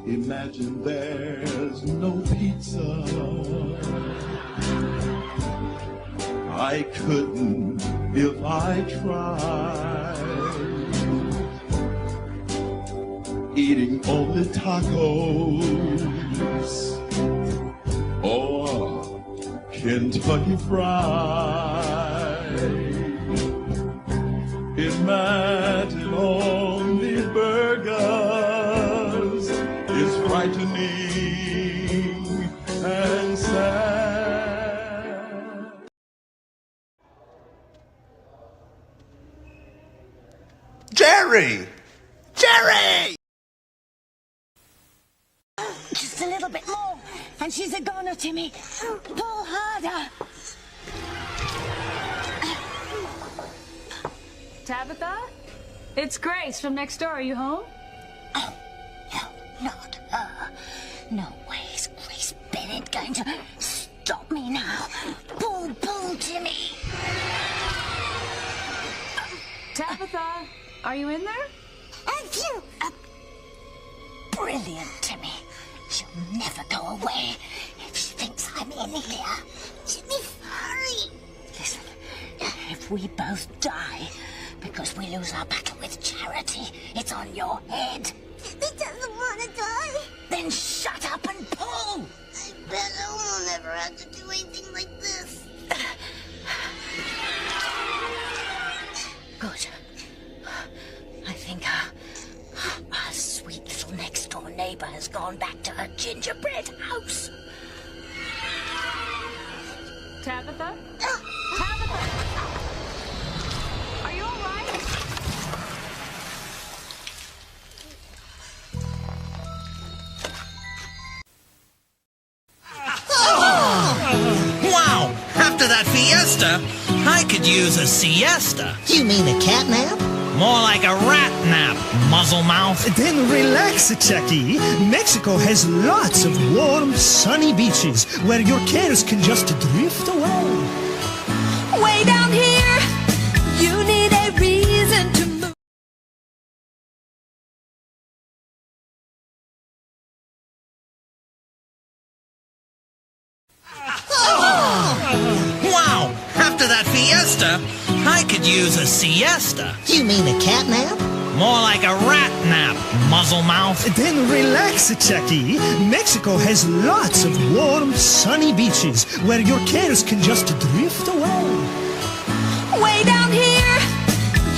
Imagine there's no pizza. I couldn't if I tried. Eating only tacos or Kentucky Fried. Imagine only burgers is frightening and sad. Gerry! Gerry! Just a little bit more, and she's a goner, Timmy. Pull harder. Tabitha? It's Grace from next door. Are you home? Oh, no, not her. No way is Grace Bennett going to stop me now. Pull, Timmy. Tabitha, are you in there? Brilliant, Timmy. She'll never go away if she thinks I'm in here. Timmy, hurry. Listen, if we both die because we lose our battle with Charity, it's on your head. He doesn't want to die. Then shut up and pull. I bet I will never have to do anything like this. Good. I think our sweet little next-door neighbor has gone back to her gingerbread house. Tabitha? Tabitha! Are you all right? Wow! After that fiesta, I could use a siesta. You mean a cat nap? More like a rat nap, muzzle mouth. Then relax, Chucky. Mexico has lots of warm, sunny beaches where your cares can just drift away. Way down here, you need a reason to move. Wow! After that fiesta, I could use a siesta. You mean a cat nap? More like a rat nap, muzzle mouth. Then relax, Chucky. Mexico has lots of warm, sunny beaches where your cares can just drift away. Way down here,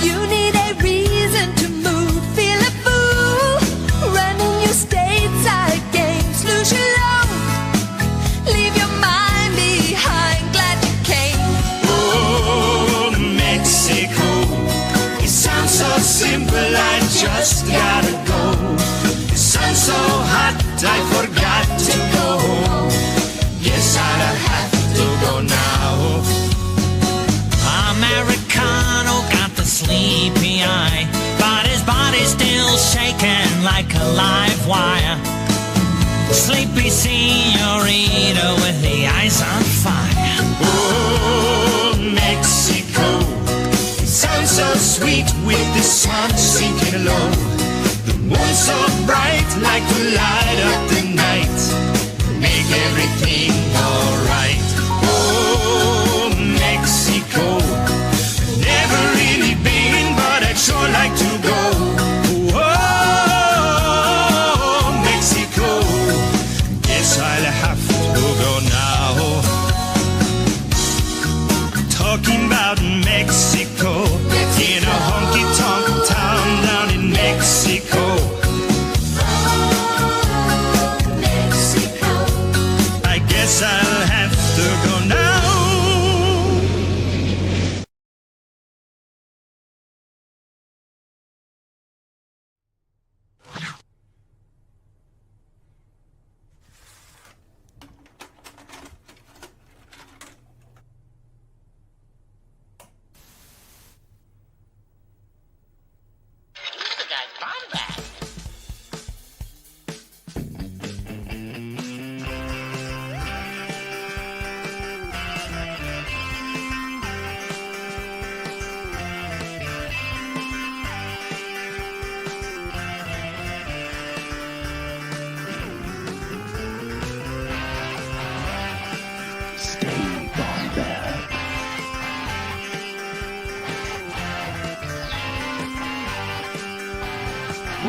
you need a reason to move. Feel a fool, running your stateside games. Lose your love, leave your mind behind. Glad you came. Oh, Mexico, it sounds so simple, I just gotta go. The sun's so hot, I forgot to go. Guess I'll have to go now. Americano got the sleepy eye, but his body's still shaking like a live wire. Sleepy señorita with the eyes on fire. Oh, Mexico, it sounds so sweet with the sun sinking low. The moon so bright like to light up the night, make everything alright. Oh, Mexico, never really been, but I'd sure like to go. Oh, Mexico, guess I'll have to go now. Talking about Mexico, in a honky-tonk town down in Mexico. Mexico. I guess I'll have to go now.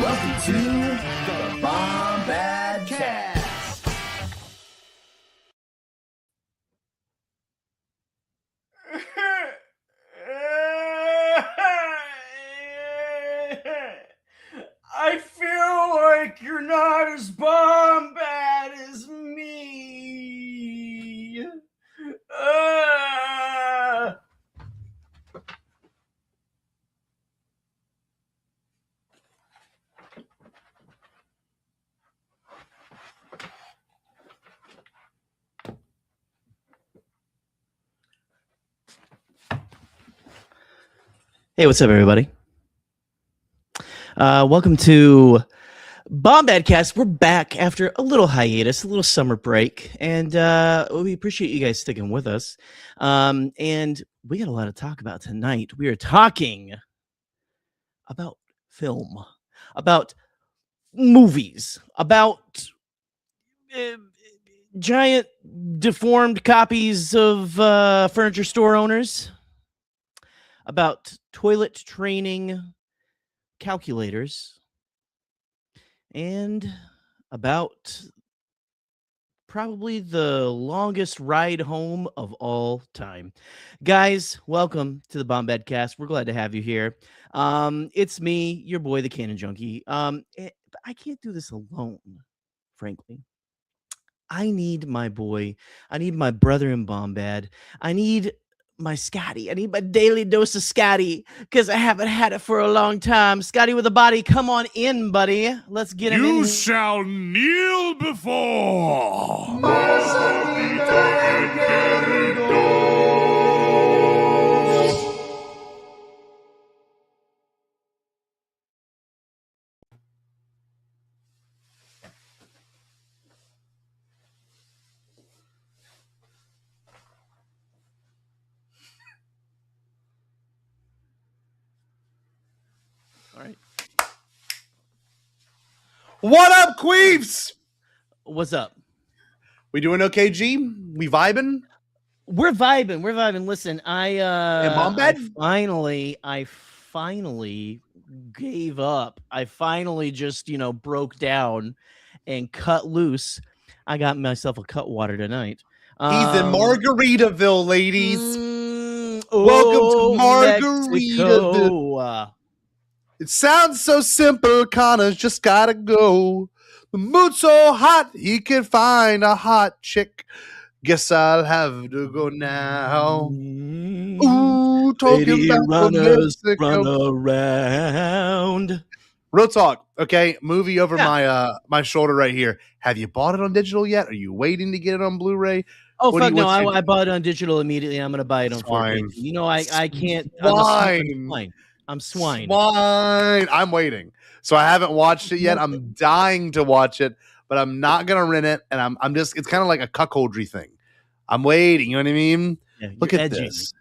Welcome to the Bombadcast. I feel like you're not as bombad as me. Hey, what's up, everybody? Welcome to Bombadcast. We're back after a little hiatus, a little summer break, and we appreciate you guys sticking with us. And we got a lot to talk about tonight. We are talking about film, about movies, about giant deformed copies of furniture store owners, about toilet training calculators, and about probably the longest ride home of all time. Guys, welcome to the Bombadcast. We're glad to have you here. It's me, your boy, the Cannon Junkie. I can't do this alone, frankly. I need my boy. I need my brother in Bombad. I need my Scotty. I need my daily dose of Scotty because I haven't had it for a long time. Scotty with a body, come on in, buddy. Let's get him in. You shall kneel before. All right. What up, queefs? What's up? We doing okay, G? We vibing? We're vibing. We're vibing. Listen, I finally gave up. I finally just, broke down and cut loose. I got myself a Cutwater tonight. He's in Margaritaville, ladies. Welcome to Margaritaville. It sounds so simple, Connor's just gotta go. The mood's so hot, he can find a hot chick. Guess I'll have to go now. Ooh, talking about runners run around. Real talk, okay? Movie over my shoulder right here. Have you bought it on digital yet? Are you waiting to get it on Blu-ray? Oh, fuck no, I bought it on digital immediately. I'm going to buy it on 4K. I can't. I'm swine. I'm waiting. So I haven't watched it yet. I'm dying to watch it, but I'm not gonna rent it. And I'm just, it's kind of like a cuckoldry thing. I'm waiting, you know what I mean? Yeah, look at this.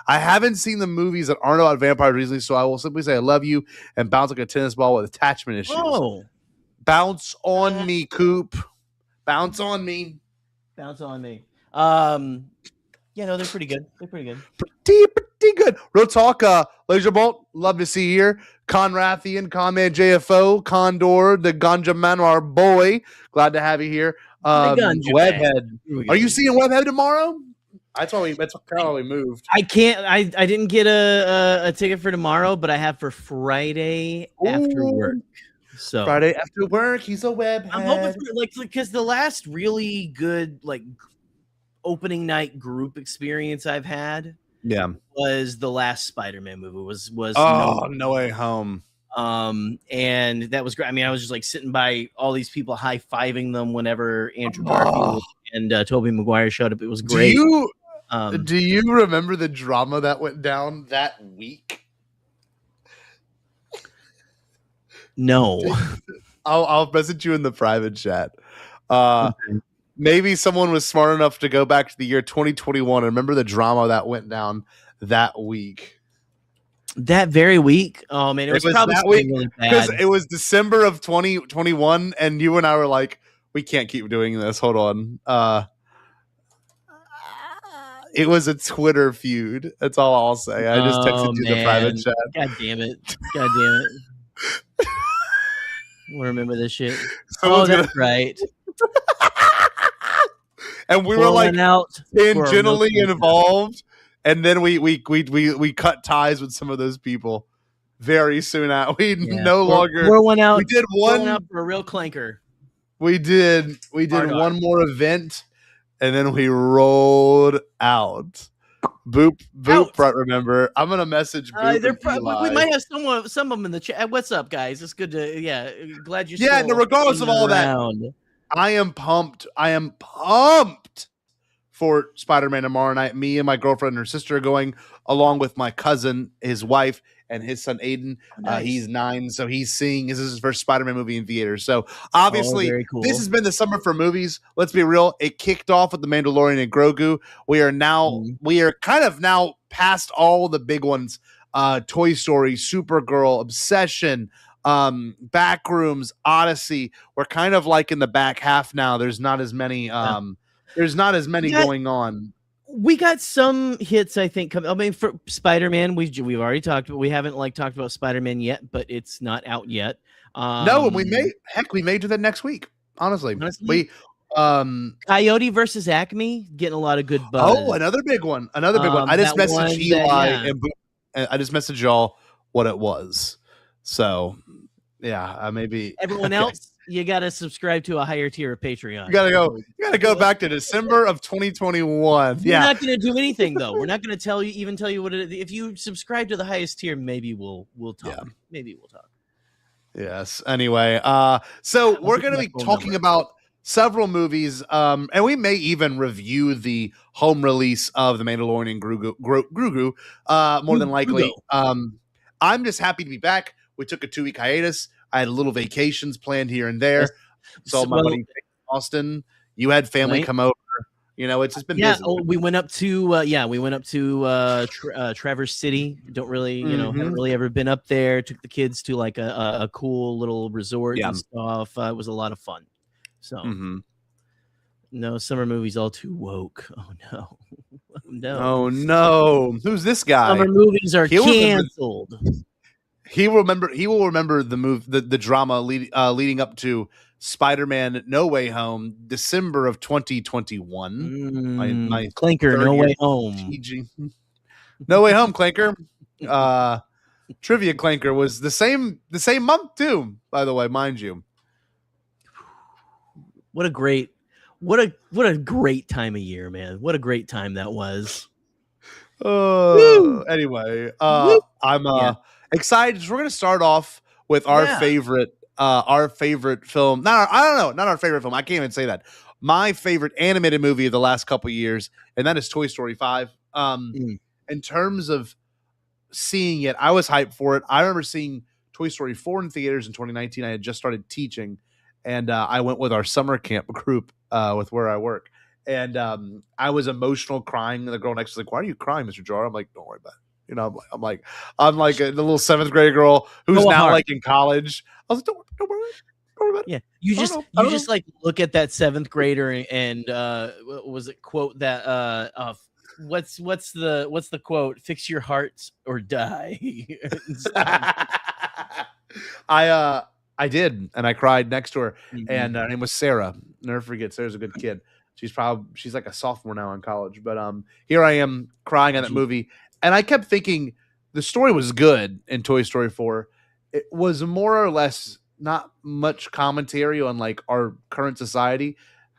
I haven't seen the movies that aren't about vampires recently, so I will simply say I love you and bounce like a tennis ball with attachment issues. Oh. Bounce on me, Coop. Bounce on me. Bounce on me. Yeah, no, they're pretty good. Pretty good. Real talk, Laser Bolt, love to see you here. Conrathian, Conman JFO, Condor, the Ganja Man, our boy. Glad to have you here. Webhead. Are you seeing Webhead tomorrow? That's kind of why we moved. I can't. I didn't get a ticket for tomorrow, but I have for Friday after work. So Friday after work, he's a Webhead. I'm hoping for because the last really good opening night group experience I've had was the last Spider-Man movie was No Way Home. And that was great. I mean, I was just sitting by all these people high-fiving them whenever Andrew Garfield and Tobey Maguire showed up. It was great. Do you remember the drama that went down that week? No. I'll message you in the private chat. Maybe someone was smart enough to go back to the year 2021 and remember the drama that went down that week. That very week? Oh, man. It was probably that week really because bad. it was December of 2021, and you and I were like, we can't keep doing this. Hold on. It was a Twitter feud. That's all I'll say. I just texted you the private chat. God damn it. Remember this shit? Someone's That's right. And we were like out tangentially involved, and then we cut ties with some of those people very soon. No longer. Pour one out. We did one out for a real clanker. We did one more event, and then we rolled out. Boop. Remember, I'm gonna message Boop. We might have some of them in the chat. What's up, guys? It's good to glad you're no, regardless of all around. That, I am pumped. I am pumped for Spider-Man tomorrow night. Me and my girlfriend and her sister are going, along with my cousin, his wife, and his son Aiden. Nice. He's 9, so he's seeing this is his first Spider-Man movie in theaters. So obviously, very cool. This has been the summer for movies. Let's be real. It kicked off with The Mandalorian and Grogu. We are kind of now past all the big ones. Toy Story, Supergirl, Obsession, Backrooms, Odyssey. We're kind of like in the back half now. There's not as many. Going on. We got some hits, I think. I mean, for Spider-Man, we've already talked, but we haven't talked about Spider-Man yet. But it's not out yet. No, and we may do that next week. Honestly, we Coyote versus Acme getting a lot of good buzz. Oh, another big one. I just messaged Eli and I just messaged y'all what it was. So yeah, maybe everyone else. You got to subscribe to a higher tier of Patreon. You got to go back to December of 2021. We're not going to do anything though. We're not going to tell you what it is. If you subscribe to the highest tier, maybe we'll talk. Yeah. Maybe we'll talk. Yes. Anyway, so we're going to be talking about several movies, and we may even review the home release of The Mandalorian and Grogu, more than likely. I'm just happy to be back. We took a 2-week hiatus. I had little vacations planned here and there. Saw my buddy in Austin. You had family come over. It's just been busy. We went up to Traverse City. Don't really, haven't really ever been up there. Took the kids to a cool little resort and stuff. It was a lot of fun. So no summer movies all too woke. Oh no. Oh no. Who's this guy? Summer movies are canceled. He will remember the drama leading up to Spider-Man No Way Home, December of 2021. My Clanker, No Way Home. No Way Home, Clanker. Trivia Clanker was the same month too, by the way, mind you. What a great time of year, man. What a great time that was. Anyway, I'm excited. We're going to start off with our favorite film. Not our favorite film. I can't even say that. My favorite animated movie of the last couple of years, and that is Toy Story 5. In terms of seeing it, I was hyped for it. I remember seeing Toy Story 4 in theaters in 2019. I had just started teaching, and I went with our summer camp group with where I work. And I was emotional, crying. And the girl next to me was like, "Why are you crying, Mr. Jar?" I'm like, "Don't worry about it." I'm like the little 7th grade girl who's now in college. I was like, don't worry about it. Yeah, you just look at that 7th grader and what was it quote that what's the quote? Fix your heart or die. I did, and I cried next to her, and her name was Sarah. Never forget, Sarah's a good kid. She's like a sophomore now in college, but here I am crying on that movie. And I kept thinking the story was good in Toy Story 4. It was more or less not much commentary on our current society.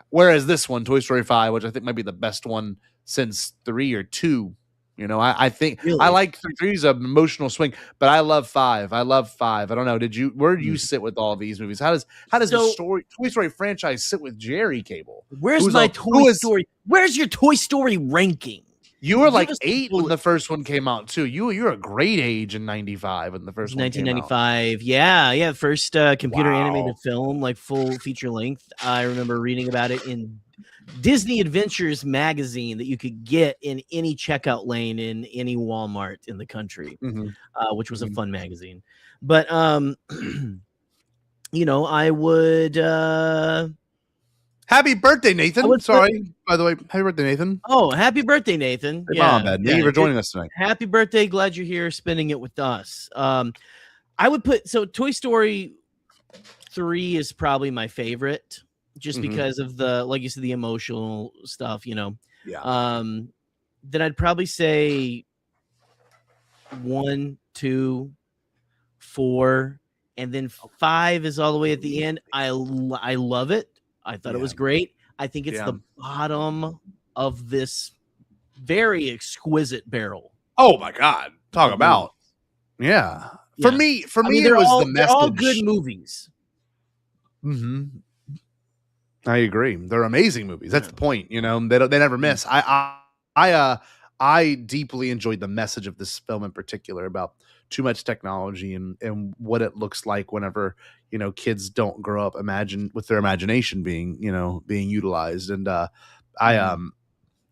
Whereas this one, Toy Story 5, which I think might be the best one since 3 or 2. I think really? I like 3's an emotional swing, but I love 5. I don't know. Where did you sit with all these movies? How does the Toy Story franchise sit with Jerry Cable? Where's your Toy Story ranking? You were 8 when the first one came out too. You're a great age in 95 when the first one 1995. Yeah. First computer animated film, full feature length. I remember reading about it in Disney Adventures magazine that you could get in any checkout lane in any Walmart in the country, which was a fun magazine. But I would. Happy birthday, Nathan. Sorry, by the way. Happy birthday, Nathan. Oh, happy birthday, Nathan. Hey, Bombad. Thank you for joining us tonight. Happy birthday. Glad you're here spending it with us. I would put Toy Story 3 is probably my favorite, just because of the, like you said, the emotional stuff, Yeah. Then I'd probably say 1, 2, 4, and then 5 is all the way at the end. I love it. I thought it was great. I think it's the bottom of this very exquisite barrel. Oh my God. Talk about. Yeah. For me, it was the message. They're all good movies. I agree. They're amazing movies. That's the point. You know, they never miss. I deeply enjoyed the message of this film in particular about too much technology and what it looks like whenever, you know, kids don't grow up with their imagination being utilized. And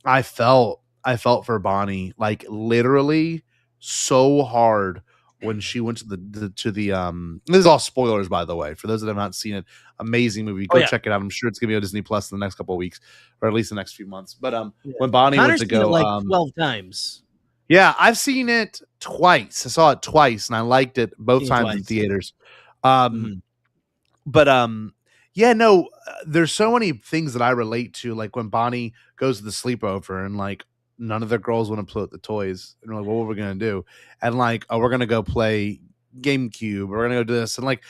I felt for Bonnie, like literally so hard when she went to the this is all spoilers, by the way, for those that have not seen it. Amazing movie. Go check it out. I'm sure it's gonna be on Disney Plus in the next couple of weeks, or at least the next few months. But when Bonnie went to go, like 12 times. Yeah, I've seen it twice. I saw it twice, and I liked it both times in theaters. But yeah, no, there's so many things that I relate to, like when Bonnie goes to the sleepover and like none of the girls want to play with the toys, and we're like, what are we gonna do? And like, oh, we're gonna go play GameCube, we're gonna go do this, and like,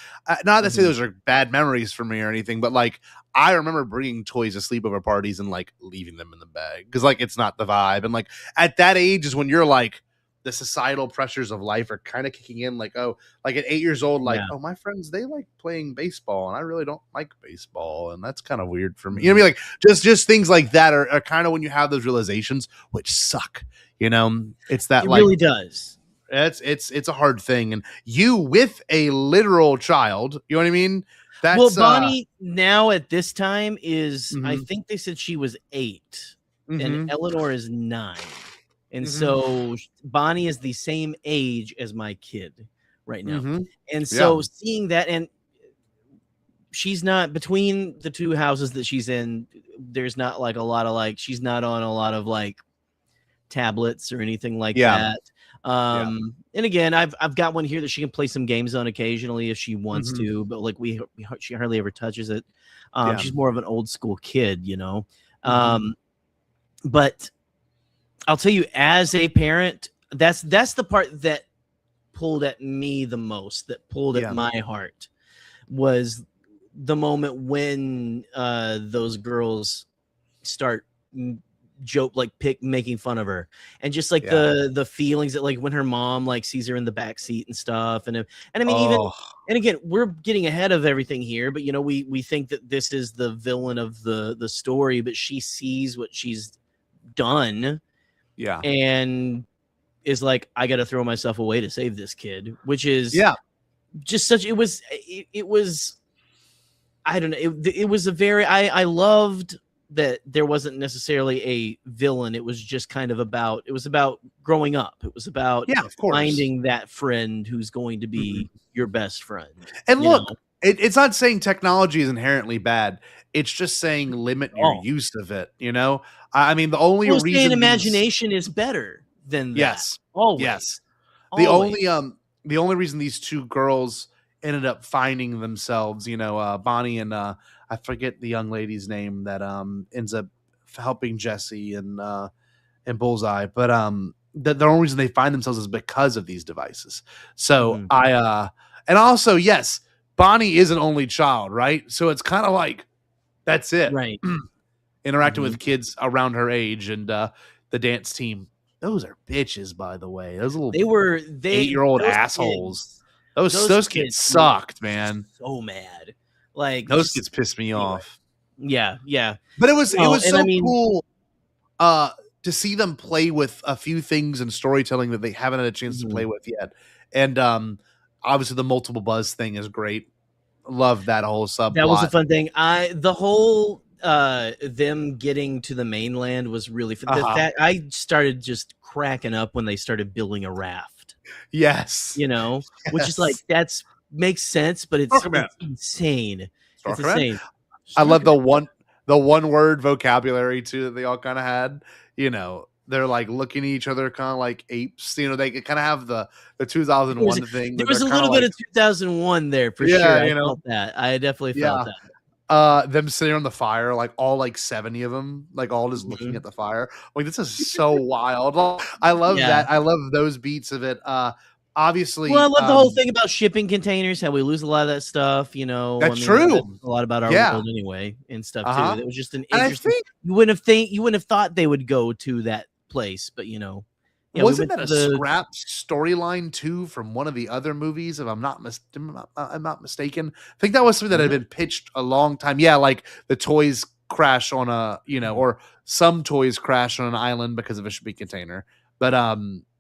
not to say those are bad memories for me or anything, but like, I remember bringing toys to sleepover parties and like leaving them in the bag because like it's not the vibe. And like at that age is when you're like, the societal pressures of life are kind of kicking in. Like, oh, like at 8 years old, like, oh, my friends, they like playing baseball and I really don't like baseball. And that's kind of weird for me. You know what I mean? Like just things like that are kind of when you have those realizations, which suck, you know, it's that it like, really does. It's a hard thing. And you with a literal child, you know what I mean? That's, well, Bonnie now at this time is, I think they said she was 8 and Eleanor is 9. And so Bonnie is the same age as my kid right now. And so seeing that, and she's not between the two houses that she's in, there's not like a lot of like, she's not on a lot of like tablets or anything like that. And again, I've got one here that she can play some games on occasionally if she wants to, but like she hardly ever touches it. She's more of an old school kid, you know. But I'll tell you, as a parent, that's the part that pulled at me the most, that pulled at my heart, was the moment when those girls start making fun of her, and just like the feelings that like when her mom like sees her in the back seat and stuff, and I mean even, and again, we're getting ahead of everything here, but you know, we think that this is the villain of the story, but she sees what she's done. And is like, I got to throw myself away to save this kid, which is just such, it was, I don't know. It was a very, I loved that there wasn't necessarily a villain. It was just kind of about, it was about growing up. It was about finding that friend who's going to be your best friend. And look, it's not saying technology is inherently bad. It's just saying limit your use of it. You know, I mean, the only reason imagination is better than that. Yes, always. Yes. Always. The only reason these two girls ended up finding themselves, you know, Bonnie and I forget the young lady's name that ends up helping Jesse and Bullseye, but the only reason they find themselves is because of these devices. So and also, yes, Bonnie is an only child, right? So it's kind of like, that's it. Right. Interacting with kids around her age, and the dance team. Those are bitches, by the way. Those little 8-year-old assholes. Those kids sucked, man. So mad. Like those kids pissed me off. Yeah. But it was so cool to see them play with a few things and storytelling that they haven't had a chance to play with yet. And obviously the multiple buzz thing is great. Love that whole subplot. That was a fun thing. The whole them getting to the mainland was really fun. That I started just cracking up when they started building a raft. Yes. You know, which is like, that's makes sense, but it's insane. It's insane. I love the one word vocabulary too that they all kind of had. You know, they're like looking at each other kind of like apes. You know, they kind of have the 2001 thing. There was a little bit of 2001 there for sure. I felt that. I definitely felt that. Them sitting on the fire, like all like 70 of them, like all just looking at the fire. Like this is so wild. I love that. I love those beats of it. Obviously, well, I love the whole thing about shipping containers, how we lose a lot of that stuff. You know, that's true. A lot about our world anyway and stuff too. It was just an interesting. You wouldn't have thought they would go to that place, but you know, wasn't that a scrap storyline too from one of the other movies? If I'm not mistaken, I think that was something that had been pitched a long time. Yeah, like the toys crash on a or some toys crash on an island because of a shipping container. But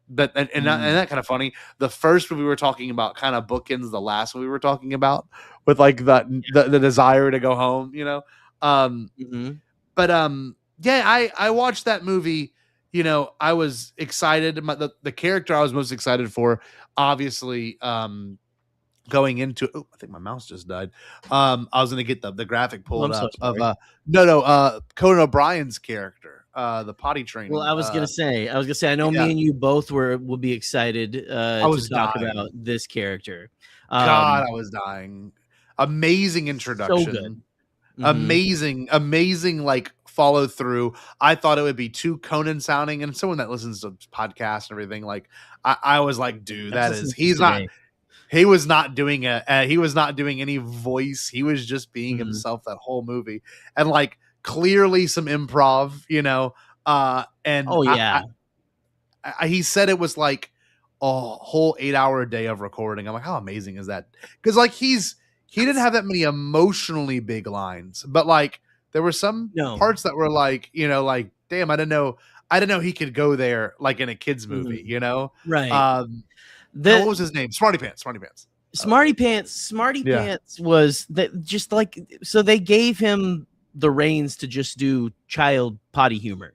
that kind of funny. The first movie we were talking about kind of bookends the last one we were talking about with like the desire to go home. You know, but I watched that movie. You know, I was excited. The character I was most excited for, obviously, going into. Oh, I think my mouse just died. I was going to get the graphic pulled up of Conan O'Brien's character, the potty training. Well, I was gonna say. I know me and you both would be excited to talk about this character. God, I was dying. Amazing introduction. So good. Amazing like follow through. I thought it would be too Conan sounding, and someone that listens to podcasts and everything, like I was like, dude, he was not doing any voice. He was just being himself that whole movie, and like clearly some improv, you know. He said it was like a whole 8-hour day of recording. I'm like, how amazing is that? Because like he didn't have that many emotionally big lines, but like there were some parts that were like, you know, like, damn, I didn't know he could go there like in a kid's movie, you know? Right. What was his name? Smarty Pants. Smarty Pants was that just like, so they gave him the reins to just do child potty humor,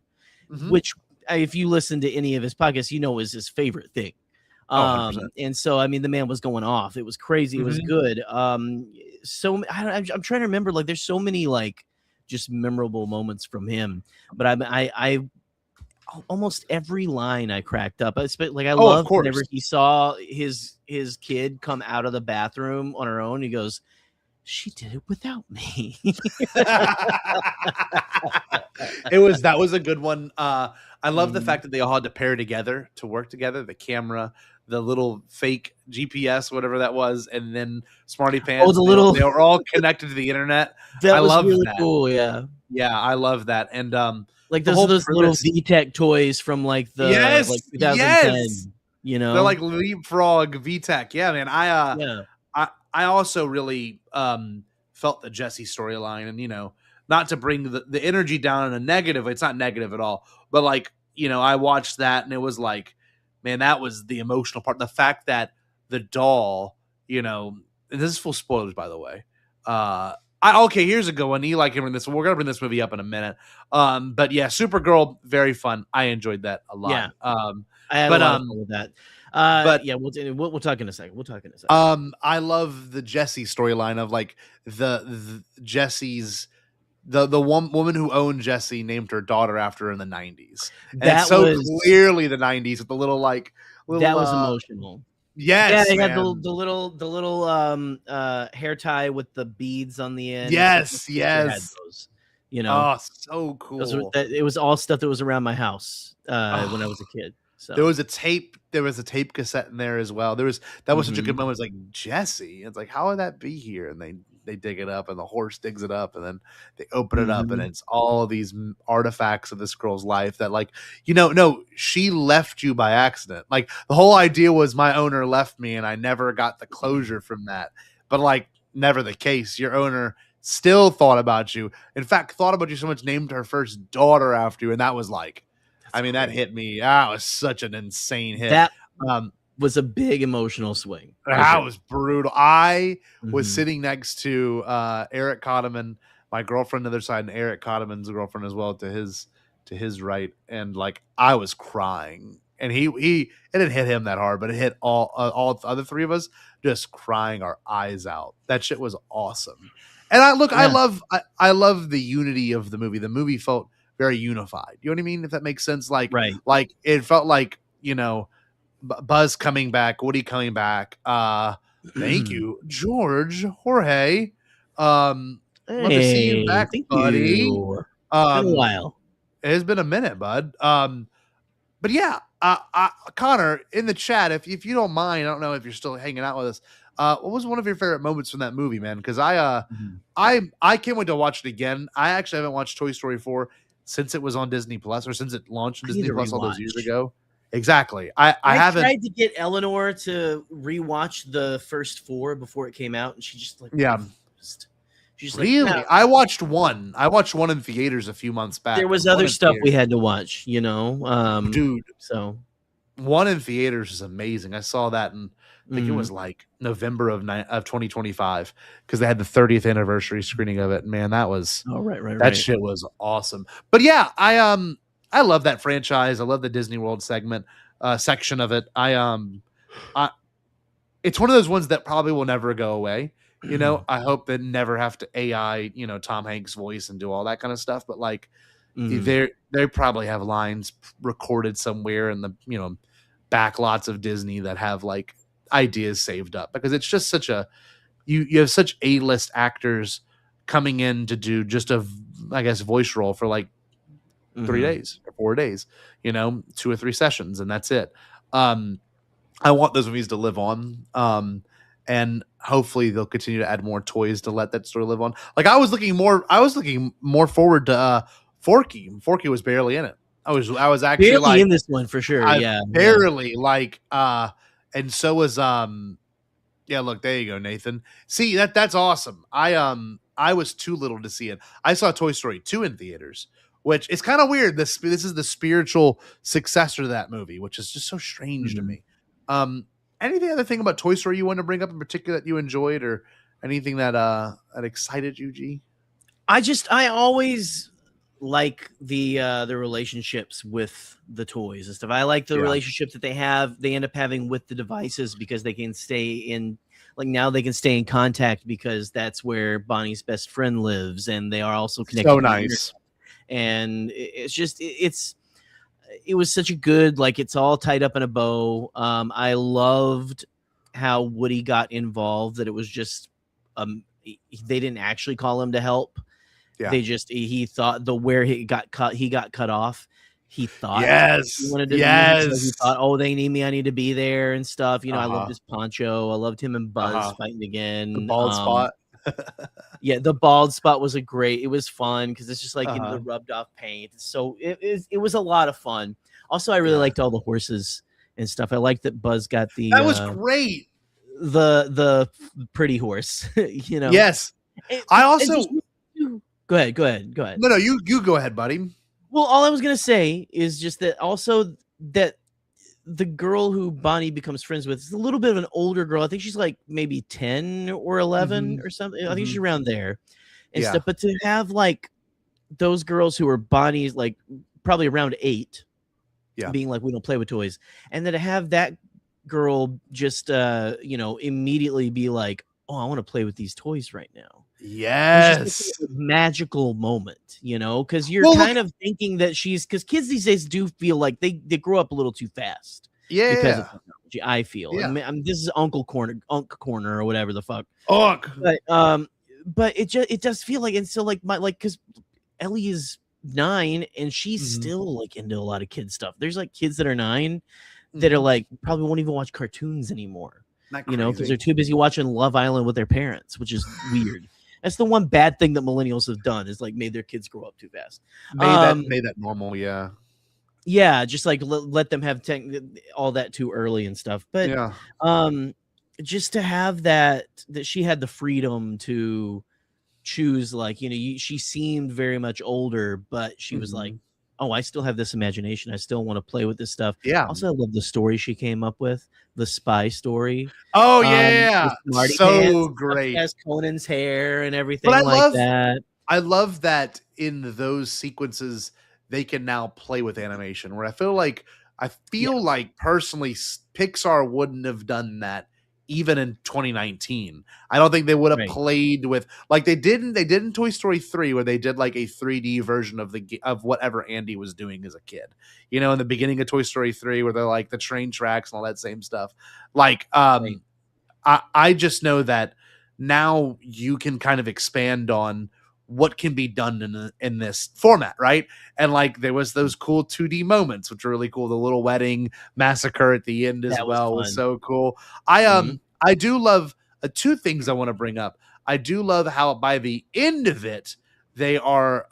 which if you listen to any of his podcasts, you know, is his favorite thing. And so, I mean, the man was going off. It was crazy. It was good. So I'm trying to remember, like, there's so many like just memorable moments from him, but I almost every line I cracked up. Like I love whenever he saw his kid come out of the bathroom on her own. He goes, "She did it without me." That was a good one. I love the fact that they all had to pair together to work together. The camera, the little fake GPS, whatever that was, and then Smarty Pants. They were all connected to the internet. That was really cool. Yeah, I love that. And like those little VTech toys from like the 2010. You know, they're like Leapfrog VTech. Yeah, man. I also really felt the Jesse storyline, and you know, not to bring the energy down in a negative. It's not negative at all, but like, you know, I watched that and it was like, man, that was the emotional part. The fact that the doll, you know, and this is full spoilers, by the way. Here's a good one. Eli can bring this. We're gonna bring this movie up in a minute. But yeah, Supergirl, very fun. I enjoyed that a lot. Yeah. I had a lot of fun with that. But yeah, we'll talk in a second. I love the Jesse storyline of like the Jesse's the one woman who owned Jesse named her daughter after her in the 90s. That was clearly the 90s with the little that was emotional. Yes, yeah, they had the little hair tie with the beads on the end. Yes. Those, you know, so cool. It was all stuff that was around my house when I was a kid. So there was a tape cassette in there as well. That was such a good moment. It was like, Jesse. It's like, how would that be here? And they dig it up, and the horse digs it up, and then they open it up, and it's all these artifacts of this girl's life that, like, you know, no, she left you by accident. Like, the whole idea was my owner left me, and I never got the closure from that. But like, never the case. Your owner still thought about you. In fact, thought about you so much, named her first daughter after you, and that was like, that hit me. That was such an insane hit. That was a big emotional swing. That was brutal. I was sitting next to Eric Cotterman, my girlfriend on the other side, and Eric Cotterman's girlfriend as well to his right, and like I was crying. And it didn't hit him that hard, but it hit all the other three of us, just crying our eyes out. That shit was awesome. And I love the unity of the movie. The movie felt very unified. You know what I mean? If that makes sense. Like, Right. like it felt like, Buzz coming back, Woody coming back. Thank you, George, Jorge. Love to see you back, thank buddy. you. Been a while. It has been a minute, bud. But yeah, Connor, in the chat, if you don't mind, I don't know if you're still hanging out with us. What was one of your favorite moments from that movie, man? Because I can't wait to watch it again. I actually haven't watched Toy Story 4 since it was on Disney Plus, or since it launched on Disney Plus all those years ago. Exactly. I haven't tried to get Eleanor to rewatch the first 4 before it came out, and she just like she's really. like, no. I watched one. I watched one in theaters a few months back. There was other stuff we had to watch, dude. So one in theaters is amazing. I saw that in I think it was like November of 2025 because they had the 30th anniversary screening of it. Man, that was that shit was awesome. But yeah, I love that franchise. I love the Disney World section of it. It's one of those ones that probably will never go away. I hope that never have to AI, Tom Hanks' voice and do all that kind of stuff. But like, they probably have lines recorded somewhere in the back lots of Disney that have like ideas saved up, because it's just such a you have such A-list actors coming in to do just a voice role for like 3 days or 4 days, 2 or 3 sessions, and that's it. I want those movies to live on. And hopefully they'll continue to add more toys to let that story live on. Like I was looking more forward to Forky. Forky was barely in it. I was actually barely like in this one for sure. Barely like and so was look, there you go, Nathan. See, that's awesome. I was too little to see it. I saw Toy Story 2 in theaters, which is kind of weird. This is the spiritual successor to that movie, which is just so strange to me. Anything other thing about Toy Story you want to bring up in particular that you enjoyed, or anything that excited you, G? I always like the relationships with the toys and stuff. I like the relationship that they end up having with the devices, because they can stay in, like now they can stay in contact because that's where Bonnie's best friend lives, and they are also connected. So nice. And it's just it was such a good, like, it's all tied up in a bow. I loved how Woody got involved, that it was just they didn't actually call him to help. Yeah. They just he thought where he got cut off. He thought he wanted to be, so he thought, oh, they need me, I need to be there and stuff. I loved his poncho. I loved him and Buzz fighting again. The bald spot. Yeah, the bald spot was it was fun because it's just like the rubbed off paint. So it was a lot of fun. Also, I really liked all the horses and stuff. I liked that Buzz got that was great. The pretty horse, Yes. I also go ahead. No, you go ahead, buddy. Well, all I was gonna say is just that also that the girl who Bonnie becomes friends with is a little bit of an older girl. I think she's like maybe 10 or 11 or something. I think she's around there and stuff. But to have like those girls who are Bonnie's, like probably around 8, being like, we don't play with toys, and then to have that girl just immediately be like, oh, I want to play with these toys right now. Yes. A magical moment, because you're kind of thinking that because kids these days do feel like they grow up a little too fast. Yeah. Because of technology, I feel. Yeah. I mean, this is Unk Corner or whatever the fuck. Unk. But it does feel like, and so like because Ellie is 9 and she's still like into a lot of kid stuff. There's like kids that are 9 that are like probably won't even watch cartoons anymore. Because they're too busy watching Love Island with their parents, which is weird. That's the one bad thing that millennials have done, is like made their kids grow up too fast. Made that normal, yeah. Yeah, just like let them have all that too early and stuff. But just to have that she had the freedom to choose, like, she seemed very much older, but she was like, oh, I still have this imagination. I still want to play with this stuff. Yeah. Also, I love the story she came up with, the spy story. Oh, yeah. So great. Has Conan's hair and everything that. I love that in those sequences, they can now play with animation, where I feel like personally Pixar wouldn't have done that even in 2019. I don't think they would have played with like they did in Toy Story 3 where they did like a 3D version of whatever Andy was doing as a kid. You know, in the beginning of Toy Story 3 where they're like the train tracks and all that same stuff. Like I just know that now you can kind of expand on what can be done in this format, right? And like there was those cool 2D moments, which were really cool. The little wedding massacre at the end as well was so cool. I do love two things I want to bring up. I do love how by the end of it, they are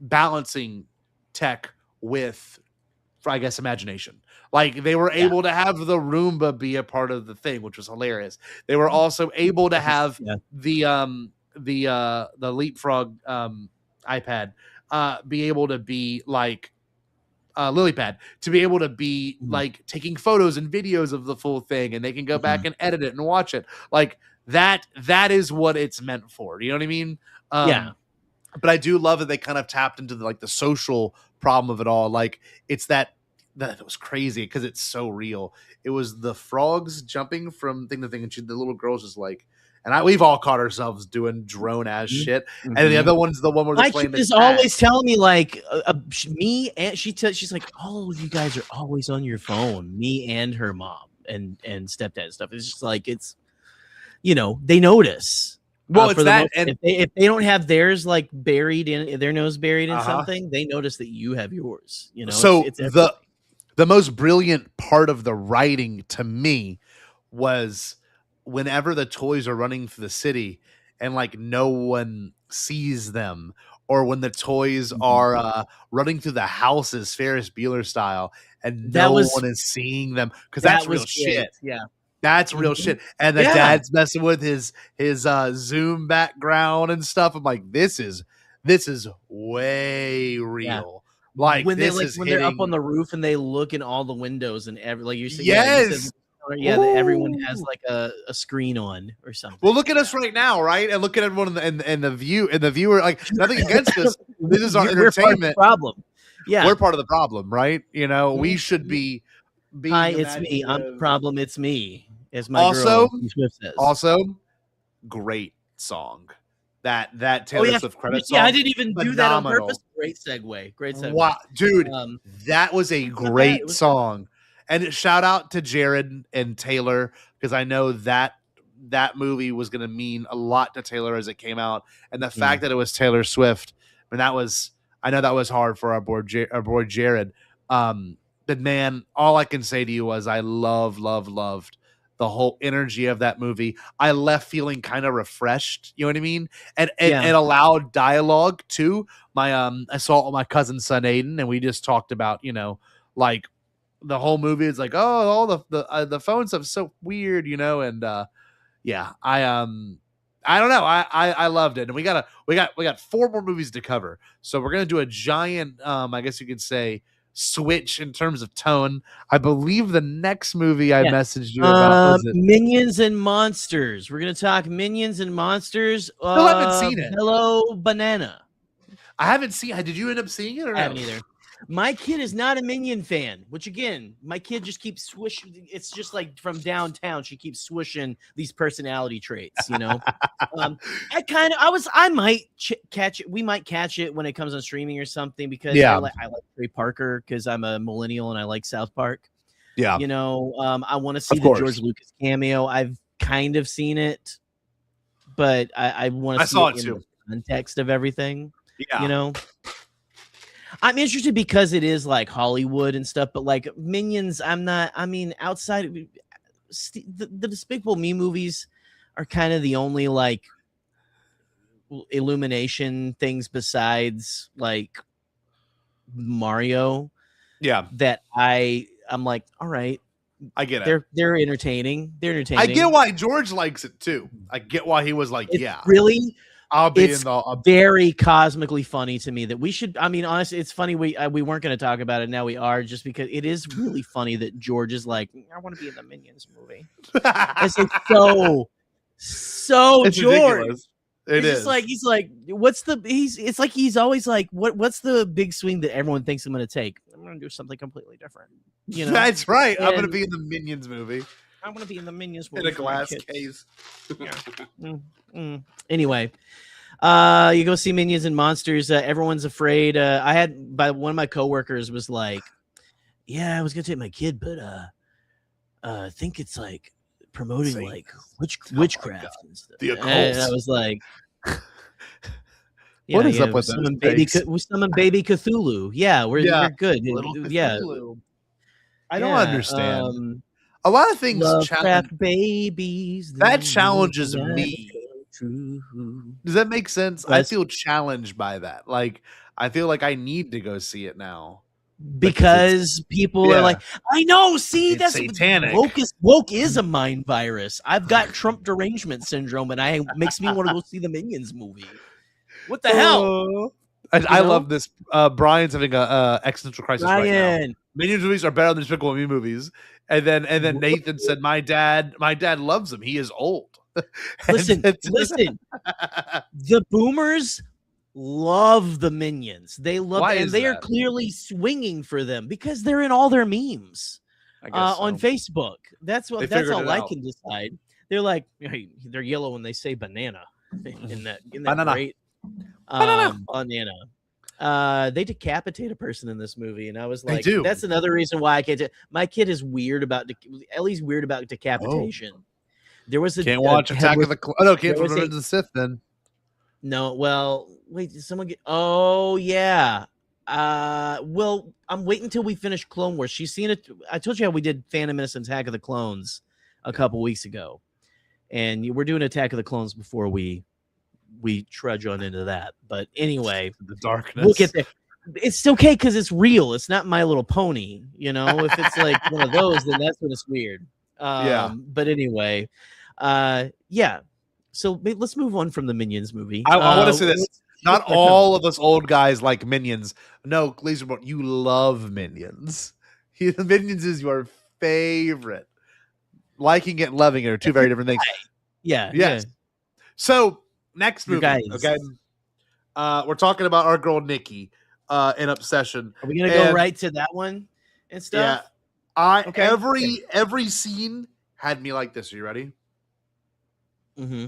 balancing tech with, I guess, imagination. Like they were able to have the Roomba be a part of the thing, which was hilarious. They were also able to have the Leapfrog iPad be able to be like LilyPad to be able to be like taking photos and videos of the full thing, and they can go back and edit it and watch it. Like that is what it's meant for. You know what I mean? But I do love that they kind of tapped into the social problem of it all. Like it's that was crazy because it's so real. It was the frogs jumping from thing to thing, and the little girl's just like, and we've all caught ourselves doing drone ass shit. And the other one's the one where my kid is always telling me like me and she's like, all of you guys are always on your phone. Me and her mom and stepdad and stuff. It's just like it's, they notice. Well, it's that, and if they don't have theirs like buried in their nose buried in something, they notice that you have yours. So it's the most brilliant part of the writing to me was whenever the toys are running through the city and like no one sees them, or when the toys are running through the houses Ferris Bueller style and no one is seeing them, because that's real shit. Yeah. That's real shit. And the dad's messing with his Zoom background and stuff. I'm like, this is way real. Yeah. Like when they're up on the roof and they look in all the windows and like you said, everyone has like a screen on or something. Well, look at us right now, right? And look at everyone in the viewer. Like nothing against this. This is our entertainment problem. Yeah, we're part of the problem, right? We should be. Hi, it's me. I'm the problem. It's me. As my girl Swift says. Also, great song. That Taylor Swift credit song. Yeah, I didn't even do that on purpose. Great segue. Wow, dude, that was a great song. And shout out to Jared and Taylor, because I know that movie was going to mean a lot to Taylor as it came out, and the fact that it was Taylor Swift, I know that was hard for our boy Jared. But man, all I can say to you was I loved the whole energy of that movie. I left feeling kind of refreshed, you know what I mean? And allowed dialogue too. I saw my cousin's son Aiden, and we just talked about, like the whole movie is like, oh, all the phone stuff's so weird, and I don't know. I loved it. And we got 4 more movies to cover. So we're gonna do a giant I guess you could say switch in terms of tone. I believe the next movie I messaged you about was Minions and Monsters. We're gonna talk Minions and Monsters. Still haven't seen it. Hello, Banana. I haven't seen it. Did you end up seeing it or I haven't either. My kid is not a Minion fan, which again, my kid just keeps swishing. It's just like from downtown, she keeps swishing these personality traits, I might catch it. We might catch it when it comes on streaming or something, because I like Trey Parker, because I'm a millennial and I like South Park. Yeah. I want to see the George Lucas cameo. I've kind of seen it, but I want to see it in the context of everything. Yeah. I'm interested because it is like Hollywood and stuff, but like Minions, outside of the Despicable Me movies are kind of the only like Illumination things besides like Mario. Yeah. That I'm like, all right. I get it. They're entertaining. I get why George likes it too. I get why he was like, really. It's very cosmically funny to me that we should. Honestly, it's funny we weren't going to talk about it. Now we are, just because it is really funny that George is like, I want to be in the Minions movie. It's like so it's George. Ridiculous. It's like he's like, it's like he's always like, what's the big swing that everyone thinks I'm going to take? I'm going to do something completely different. That's right. I'm going to be in the Minions movie. I want to be in the Minions movie in a for my glass kids. case. Anyway, you go see Minions and Monsters. Everyone's afraid. One of my coworkers was like, "Yeah, I was gonna take my kid, but I think it's like promoting like witchcraft and stuff." The occult. And I was like, What is up we with summon those baby? takes? We summon baby Cthulhu. Yeah, we're good. Yeah, I don't understand. A lot of things Lovecraft babies that challenges me. Does that make sense? I feel challenged by that. Like, I feel like I need to go see it now because people are like, I know. See, that's satanic. Woke is a mind virus. I've got Trump derangement syndrome, and makes me want to go see the Minions movie. What the hell? I love this. Brian's having a existential crisis right now. Ryan. Minions movies are better than Despicable Me movies. And then Nathan said, "My dad loves him. He is old." Listen. The boomers love the Minions. They love Why and is they are that? clearly swinging for them because they're in all their memes on Facebook. That's all I can decide. They're like, hey, they're yellow when they say banana in that Banana. great banana. They decapitate a person in this movie, and I was like, that's another reason why I can't. My kid is weird about Ellie's weird about decapitation. There was a can't watch Attack of the can't remember the Sith then. No, well, wait, did someone get? Oh yeah. Well, I'm waiting until we finish Clone Wars. She's seen it. I told you how we did Phantom Menace and Attack of the Clones a couple weeks ago, and we're doing Attack of the Clones before we trudge on into that. But anyway, the darkness. We'll get there. It's okay because it's real. It's not My Little Pony. You know, if it's like one of those, then that's when it's weird. But anyway, yeah. So let's move on from the Minions movie. I want to say this. Not all of us old guys like Minions. No, Laserborn, you love Minions. Minions is your favorite. Liking it and loving it are two very different things. Yeah. Yes. Yeah. So next movie, guys. okay. We're talking about our girl Nikki in Obsession. Are we gonna go right to that one and stuff? Yeah. Every scene had me like this. Are you ready? Mm-hmm.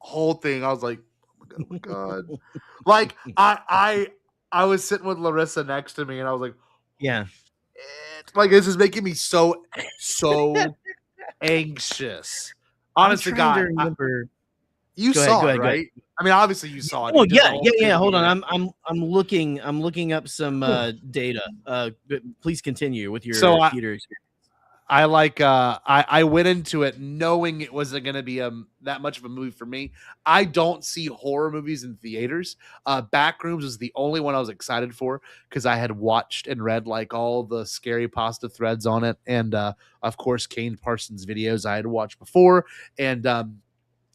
Whole thing, I was like, oh my god. Like I was sitting with Larissa next to me, and I was like, yeah. Like, this is making me so anxious. Honestly, God, you saw it, right? I mean, obviously you saw it. Oh yeah. Hold on, I'm looking up some data. Please continue with your theater experience. I went into it knowing it wasn't going to be that much of a movie for me. I don't see horror movies in theaters. Backrooms is the only one I was excited for because I had watched and read like all the scary pasta threads on it, and of course Kane Parsons videos I had watched before, and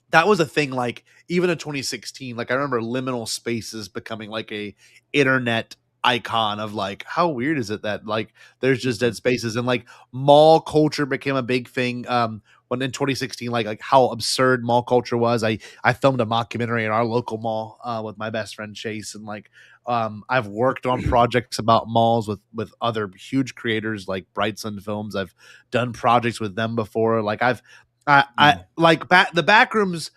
that was a thing. Like even in 2016, like I remember liminal spaces becoming like a internet icon of like, how weird is it that like there's just dead spaces, and like mall culture became a big thing when in 2016, like how absurd mall culture was. I filmed a mockumentary in our local mall with my best friend Chase, and like I've worked on projects about malls with other huge creators like Brightsun Films. I've done projects with them before. Like I like the Backrooms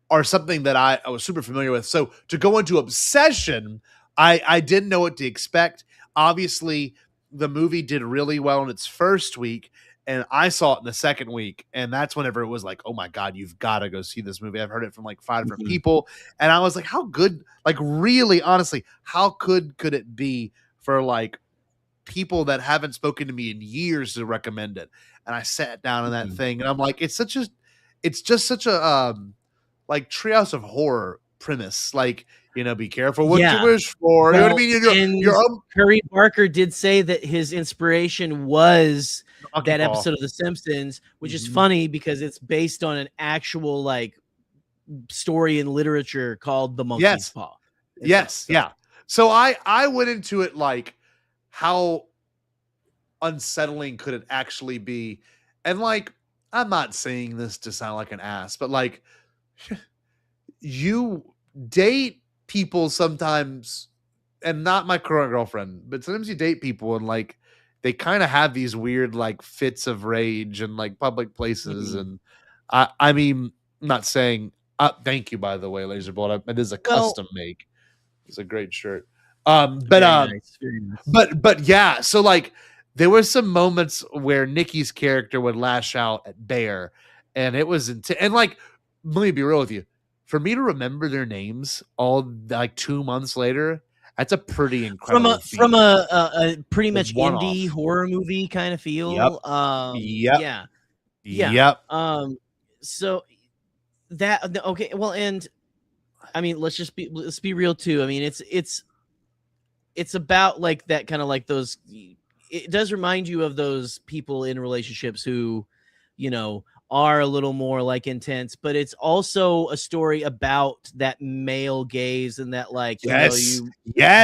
are something that I was super familiar with. So to go into Obsession, I didn't know what to expect. Obviously, the movie did really well in its first week, and I saw it in the second week, and that's whenever it was like, oh my God, you've got to go see this movie. I've heard it from like 5 different people, and I was like, how good, like really, honestly, how could it be for like people that haven't spoken to me in years to recommend it? And I sat down in that thing, and I'm like, it's just such a like Treehouse of Horror premise, like, you know, be careful what you wish for. You know what I mean? Curry Barker did say that his inspiration was that episode of The Simpsons, which is funny because it's based on an actual like story in literature called The Monkey's Paw. Yeah. So I went into it like, how unsettling could it actually be? And like, I'm not saying this to sound like an ass, but like, you date people sometimes, and not my current girlfriend, but sometimes you date people and like they kind of have these weird like fits of rage in like public places. And I mean, I'm not saying thank you, by the way, Laserbolt. It is a custom make. It's a great shirt. But nice. but yeah, so like there were some moments where Nikki's character would lash out at Bear, and it was and like, let me be real with you. For me to remember their names all like 2 months later, that's a pretty incredible feat. From a pretty much indie horror movie kind of feel. Yep. So that okay, well, and I mean, let's be real too. I mean, it's about like that kind of like those. It does remind you of those people in relationships who, you know, are a little more like intense, but it's also a story about that male gaze and that like, you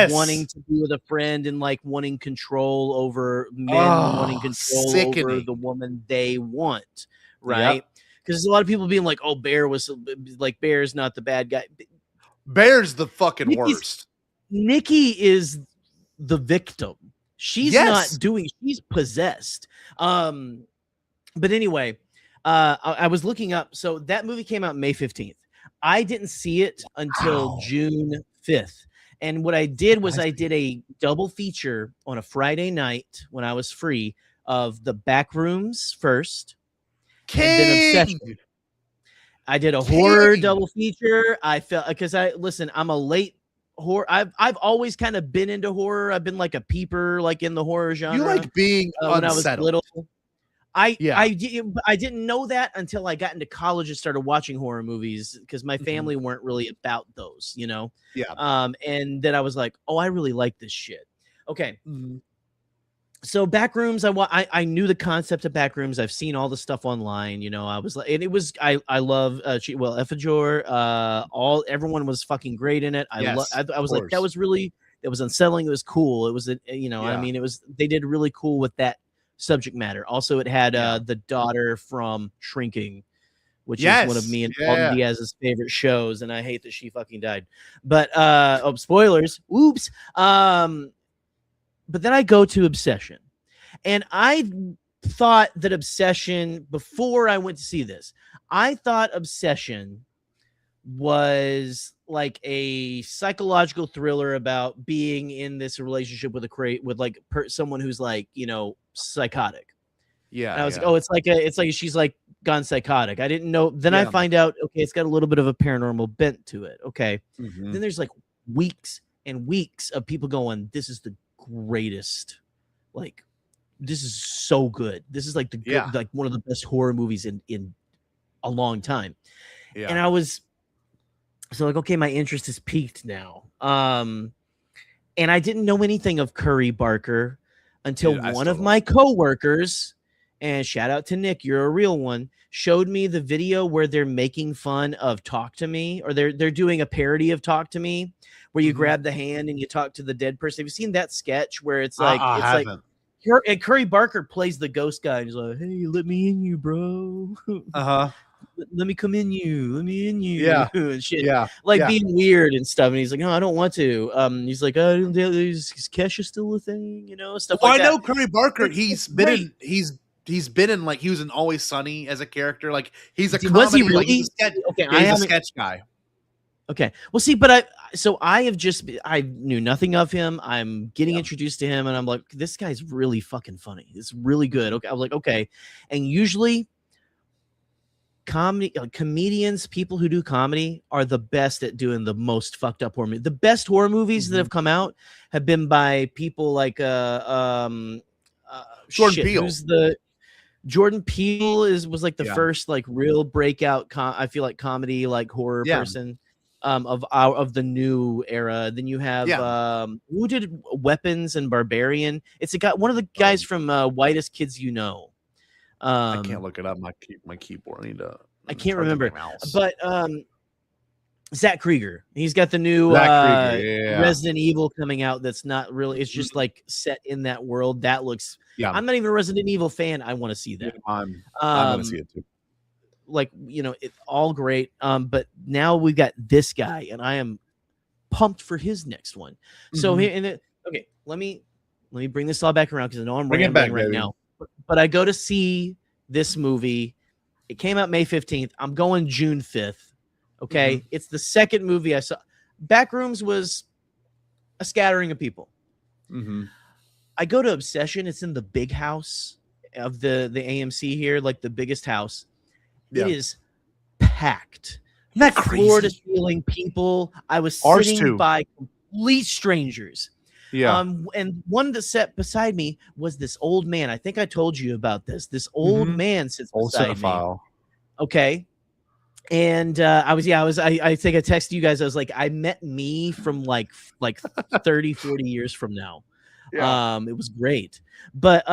wanting to be with a friend and like wanting control over men, wanting control over the woman they want. Right. Because there's a lot of people being like, oh, Bear's not the bad guy. Bear's the fucking worst. Nikki is the victim. She's not doing, she's possessed. But anyway, I was looking up. So that movie came out May 15th. I didn't see it until June 5th. And what I did was I did a double feature on a Friday night when I was free of the Backrooms first. And then Obsession. I did a horror double feature. I felt because I'm a late horror. I've always kind of been into horror. I've been like a peeper, like in the horror genre. You like being when I was little. I didn't know that until I got into college and started watching horror movies because my family weren't really about those, you know. And then I was like, oh, I really like this shit. Okay. So Backrooms, I knew the concept of Backrooms. I've seen all the stuff online, you know. I was like, and it was I love Efajor. Everyone was fucking great in it. I was like, that was unsettling. It was cool. It was I mean, they did really cool with that subject matter. Also, it had the daughter from Shrinking, which is one of me and Paul Diaz's favorite shows, and I hate that she fucking died. But spoilers. Oops. But then I go to Obsession, and I thought that Obsession, before I went to see this, I thought Obsession was like a psychological thriller about being in this relationship with someone who's like, you know, psychotic. And I was like, oh, it's like she's like gone psychotic. I didn't know. Then I find out, okay, it's got a little bit of a paranormal bent to it. Okay. Then there's like weeks and weeks of people going, this is the greatest, like, this is so good. This is like like one of the best horror movies in a long time. And I was like, okay, my interest is peaked now. And I didn't know anything of Curry Barker until one of my coworkers, and shout out to Nick, you're a real one, showed me the video where they're making fun of Talk to Me, or they're doing a parody of Talk to Me, where you grab the hand and you talk to the dead person. Have you seen that sketch where it's like and Curry Barker plays the ghost guy, and he's like, "Hey, let me in you, bro. Let me come in you. Let me in you." And shit. Being weird and stuff. And he's like, "No, I don't want to." He's like, "Is Kesha still a thing?" You know, stuff like that. I know Curry Barker. He's been in like, he was in Always Sunny as a character. Like, he's a comedy. Was he really? Like, he's a sketch guy. Okay. Well, see, but I knew nothing of him. I'm getting introduced to him, and I'm like, this guy's really fucking funny. It's really good. Okay. I was like, okay. And usually comedians, people who do comedy, are the best at doing the most fucked up horror movies. The best horror movies that have come out have been by people like Jordan Peele. Jordan Peele was like the first like real breakout I feel like comedy like horror person of the new era. Then you have who did Weapons and Barbarian? It's one of the guys from Whitest Kids You Know. I can't look it up. My keyboard. I can't remember. But Zach Krieger. He's got the new Resident Evil coming out. That's not really. It's just like set in that world. That looks. I'm not even a Resident Evil fan. I want to see that. I'm gonna see it too. Like, you know, it's all great. But now we got this guy, and I am pumped for his next one. So okay, let me let me bring this all back around because I know I'm Bring it rambling back, right baby. now. But I go to see this movie. It came out May 15th. I'm going June 5th. Okay. Mm-hmm. It's the second movie I saw. Backrooms was a scattering of people. Mm-hmm. I go to Obsession. It's in the big house of the AMC here, like the biggest house. Yeah. It is packed. Isn't that crazy? Floor to ceiling people. I was Ours sitting too. by complete strangers. Yeah. And one that sat beside me was this old man. I think I told you about this. This old man sits Old beside cinephile. me. Okay. And I think I texted you guys. I was like, I met me from like 30, 40 years from now. Yeah. It was great. But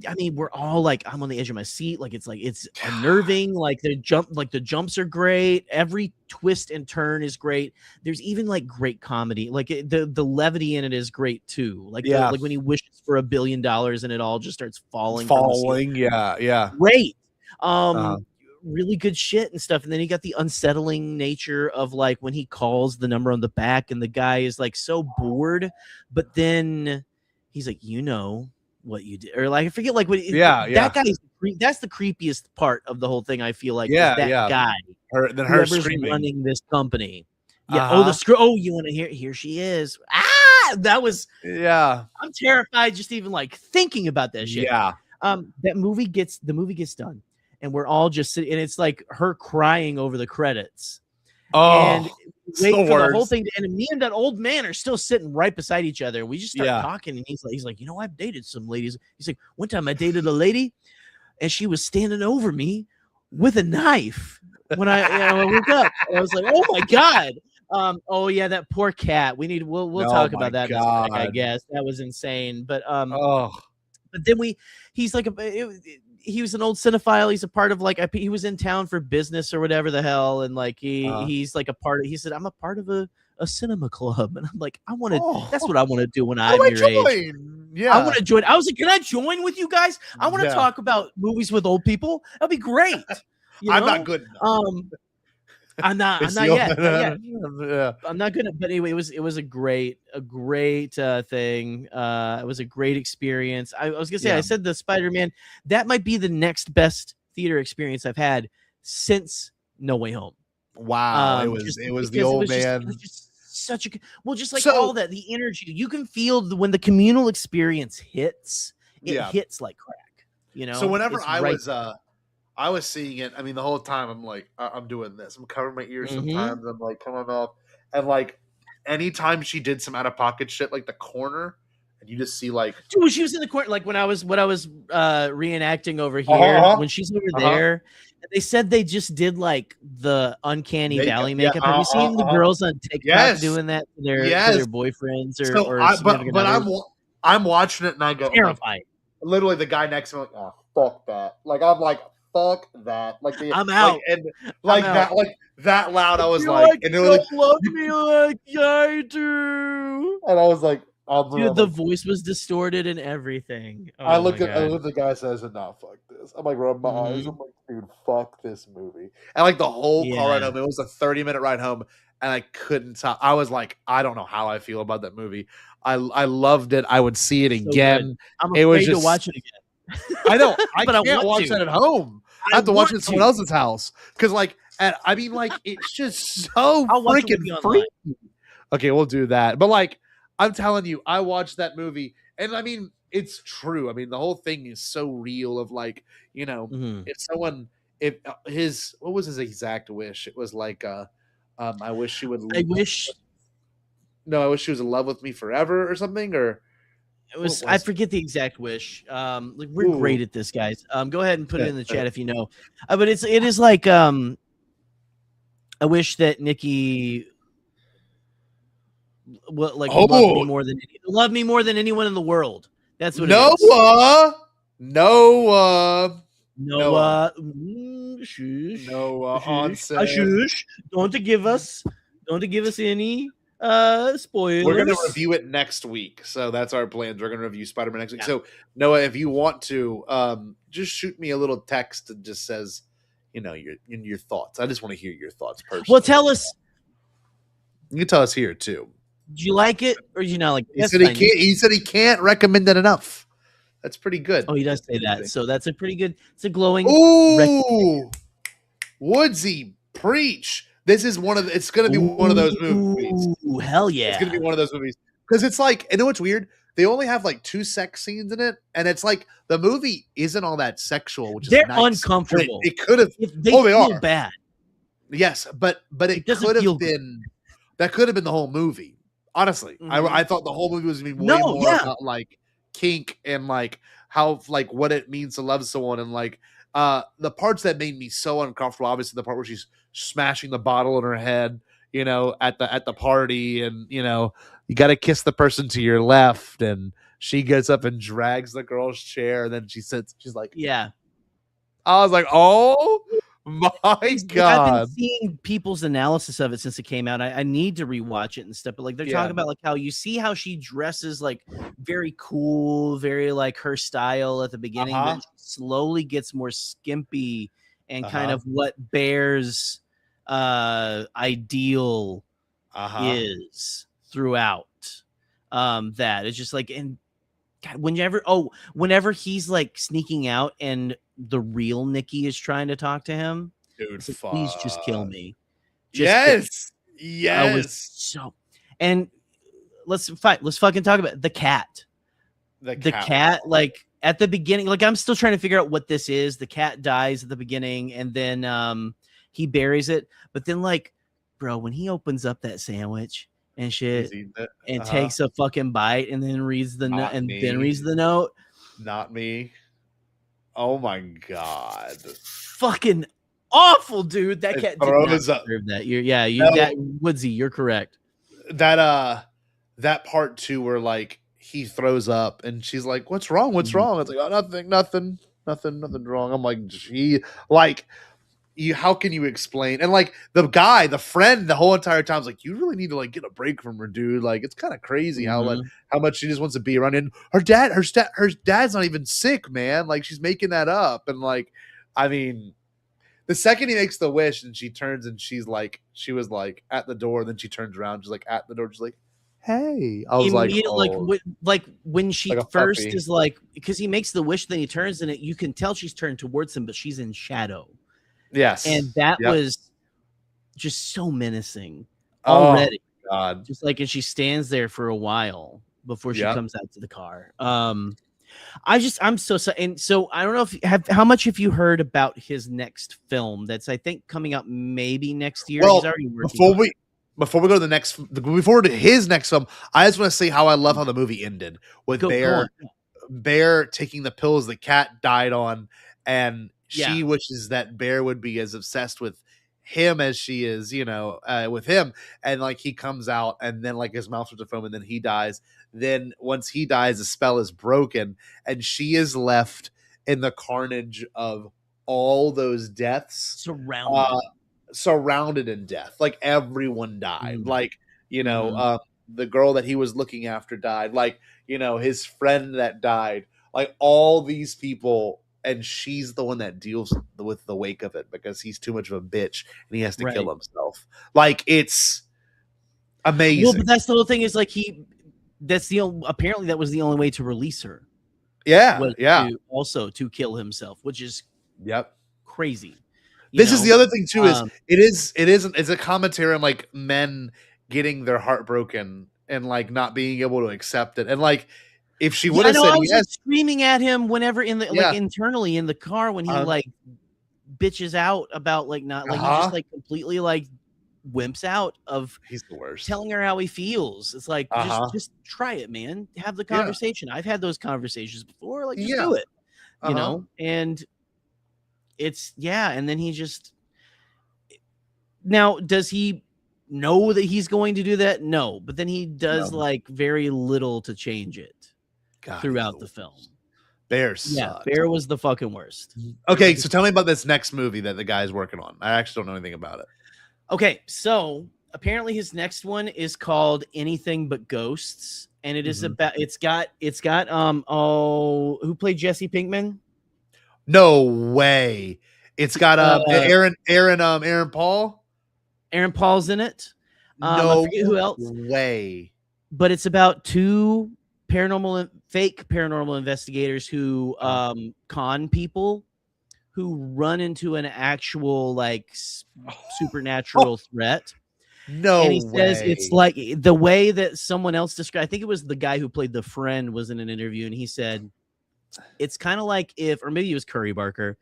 I mean, we're all like, I'm on the edge of my seat. Like, it's unnerving. Like the jumps are great. Every twist and turn is great. There's even like great comedy. Like the levity in it is great too. Like, like when he wishes for $1 billion and it all just starts falling. Yeah. Great. Really good shit and stuff. And then you got the unsettling nature of like when he calls the number on the back and the guy is like so bored, but then he's like, you know what you did, or like I forget like what that guy is. That's the creepiest part of the whole thing. I feel like that guy, then her whoever's screaming, running this company. Yeah. You want to hear? Here she is. That was. Yeah. I'm terrified just even like thinking about that shit. Yeah. The movie gets done, and we're all just sitting, and it's like her crying over the credits. And wait for the whole thing to end. And me and that old man are still sitting right beside each other. We just start talking, and he's like, you know, I've dated some ladies. He's like, one time I dated a lady, and she was standing over me with a knife when I woke up. And I was like, oh my god. Oh yeah, that poor cat. We'll talk about that in a sec, I guess. That was insane. But but then he's like he was an old cinephile. He's a part of like he was in town for business or whatever the hell, and like he's like a part of. He said, "I'm a part of a cinema club," and I'm like, I want to. That's what I want to do when I'm your age. Yeah, I want to join. I was like, can I join with you guys? I want to talk about movies with old people. That'd be great. I'm not good enough. I'm not yet. Yeah. I'm not gonna. But anyway, it was a great thing. It was a great experience. I was gonna say, I said the Spider-Man, that might be the next best theater experience I've had since No Way Home. Wow, it was the old man. It was just such a just like all that, the energy you can feel when the communal experience hits. It hits like crack. You know. So whenever I was seeing it. I mean, the whole time I'm like, I'm doing this. I'm covering my ears sometimes. I'm like, come on up. And like, anytime she did some out of pocket shit, like the corner, and you just see like, dude, she was in the corner. Like when I was reenacting over here, when she's over there, they said they just did like the uncanny valley makeup. Have you seen the girls on TikTok doing that to their boyfriends I'm watching it and I go terrified. Literally, the guy next to me, like, oh, fuck that. Like I'm like. Fuck that! Like I'm out, and like I'm that, out. like that loud. I was like, and they're like, love me like I do. And I was like, dude, the voice was distorted and everything. Oh, I look at the guy says, "No, fuck this." I'm like, rubbing my eyes. I'm like, dude, fuck this movie. And like the whole car ride home, it was a 30-minute ride home, and I couldn't stop. I was like, I don't know how I feel about that movie. I loved it. I would see it again. I'm afraid to watch it again. I know. I but can't watch that at home. I have to watch it at someone else's house. Because, like, I mean, like, it's just so freaking freaky. Okay, we'll do that. But, like, I'm telling you, I watched that movie. And, I mean, it's true. I mean, the whole thing is so real of, like, you know, if someone, what was his exact wish? It was like, I wish she would. I wish she was in love with me forever or something, or. It was I forget the exact wish. Like we're great at this, guys. Go ahead and put it in the chat if you know. But it is like I wish that Nikki loved me more than anyone in the world. That's what it is. Noah. Shush. Don't give us any spoilers. We're gonna review it next week, so that's our plans. We're gonna review Spider-Man next week. So Noah, if you want to, just shoot me a little text that just says, you know, your thoughts. I just want to hear your thoughts personally. Well, tell us. You can tell us here too. Did you like it or did you not like it? He said he can't. He said he can't recommend it enough. That's pretty good. Oh, he does say that. So that's a pretty good. It's a glowing. Ooh, Woodsy, preach! This is one of. It's going to be one of those movies. Ooh, hell yeah! It's going to be one of those movies because it's like. And you know what's weird? They only have like 2 sex scenes in it, and it's like the movie isn't all that sexual, which they're is nice. uncomfortable. It could have. They they feel are bad. Yes, but it could have been. That could have been the whole movie. Honestly, I thought the whole movie was going to be way more about like kink and like how like what it means to love someone and like the parts that made me so uncomfortable. Obviously, the part where she's smashing the bottle in her head, you know, at the party, and you know, you got to kiss the person to your left, and she gets up and drags the girl's chair, and then she sits. She's like, yeah. I was like, oh my god! I've been seeing people's analysis of it since it came out. I need to rewatch it and stuff. But like they're talking about like how you see how she dresses like very cool, very like her style at the beginning, but she slowly gets more skimpy and kind of what Bear's ideal is throughout. That it's just like and God, whenever he's like sneaking out and the real Nikki is trying to talk to him, dude, like, please just kill me. Yes. I was so, and let's fucking talk about the cat. The cat, like at the beginning, like I'm still trying to figure out what this is. The cat dies at the beginning, and then he buries it. But then, like, bro, when he opens up that sandwich and shit, and takes a fucking bite, and then reads the note, and then reads the note. Not me. Oh my god! Fucking awful, dude. That cat did not deserve that. That Woodsy, you're correct. That part too, where like he throws up and she's like, "What's wrong? What's wrong?" It's like, "Oh, nothing wrong." I'm like, "Gee, like." How can you explain? And like the friend, the whole entire time is like, you really need to like get a break from her, dude. Like it's kind of crazy how much she just wants to be around. And her dad's not even sick, man. Like she's making that up. And like, I mean, the second he makes the wish and she turns and she was like at the door, then she turns around, she's like at the door, she's like, hey. I was like, like when she like first puppy. is like, because he makes the wish, then he turns and you can tell she's turned towards him, but she's in shadow. Yes. And that was just so menacing already. Oh, God. Just like, and she stands there for a while before she comes out to the car. I'm so and so I don't know if how much have you heard about his next film that's I think coming out maybe next year. Well, he's already working before we go to his next film, I just want to say how I love how the movie ended with Bear taking the pills the cat died on, and she wishes that Bear would be as obsessed with him as she is, you know, with him. And like he comes out and then like his mouth starts to foam and then he dies. Then once he dies, the spell is broken and she is left in the carnage of all those deaths. Surrounded in death. Like everyone died. Like, you know, the girl that he was looking after died. Like, you know, his friend that died. Like all these people. And she's the one that deals with the wake of it because he's too much of a bitch and he has to kill himself. Like it's amazing. Well, but that's the whole thing is like apparently that was the only way to release her. Yeah. Also to kill himself, which is crazy. This is the other thing too, is it's a commentary on like men getting their heart broken and like not being able to accept it. And like, if she would have said I was yes, like screaming at him whenever in the like internally in the car when he like bitches out about like not like he just like completely like wimps out of he's the worst telling her how he feels. It's like just try it, man. Have the conversation. I've had those conversations before. Like just do it, you know. And it's and then he just now does he know that he's going to do that? No, but then he does like very little to change it. God, throughout the film. Bear sucked. Bear was the fucking worst. Okay, so tell me about this next movie that the guy's working on. I actually don't know anything about it. Okay, so apparently his next one is called Anything But Ghosts, and it is about it's got who played Jesse Pinkman? No way. It's got Aaron Paul. Aaron Paul's in it. No I forget who else. Way. but it's about two fake paranormal investigators who con people who run into an actual like supernatural threat. No and he way. says it's like the way that someone else described. I think it was the guy who played the friend was in an interview, and he said it's kind of like if, or maybe it was Curry Barker.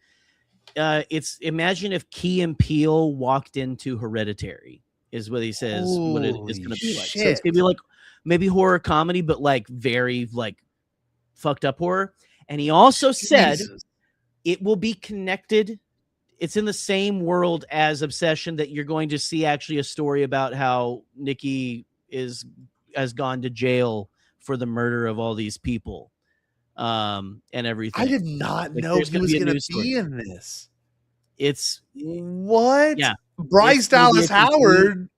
It's imagine if Key and Peele walked into Hereditary, is what he says. What it is going to be like. So it's going to be like maybe horror comedy, but like very like fucked up horror. And he also said it will be connected. It's in the same world as Obsession, that you're going to see actually a story about how Nikki has gone to jail for the murder of all these people. And everything. I did not know he was going to be in this. It's what? Yeah, Bryce Dallas Howard.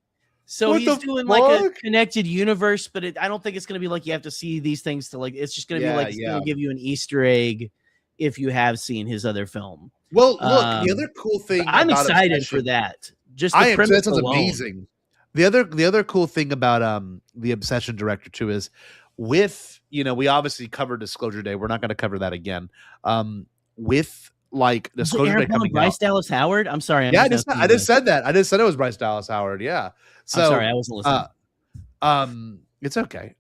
So what he's doing like a connected universe, but I don't think it's going to be like you have to see these things to like. It's just going to be like it's going to give you an Easter egg if you have seen his other film. Well, look, the other cool thing I'm about excited Obsession, for that. Just the premise that sounds alone. amazing. The other cool thing about the Obsession director too is with we obviously covered Disclosure Day. We're not going to cover that again. With like Disclosure Day coming Bryce out. Dallas Howard. I'm sorry. I just said that. I just said it was Bryce Dallas Howard. Yeah. So I'm sorry, I wasn't listening. It's okay.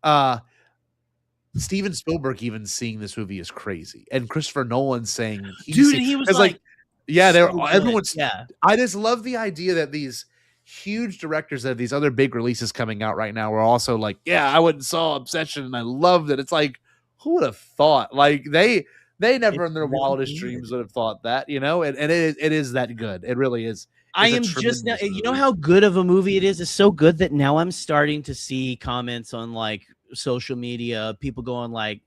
Steven Spielberg even seeing this movie is crazy, and Christopher Nolan saying he was like everyone's. Yeah, I just love the idea that these huge directors that have these other big releases coming out right now are also like, yeah, I went and saw Obsession and I loved it. It's like, who would have thought? Like they never in their wildest dreams would have thought that, and it is that good. It really is. I am just now. You know how good of a movie it is. It's so good that now I'm starting to see comments on like social media, people going like,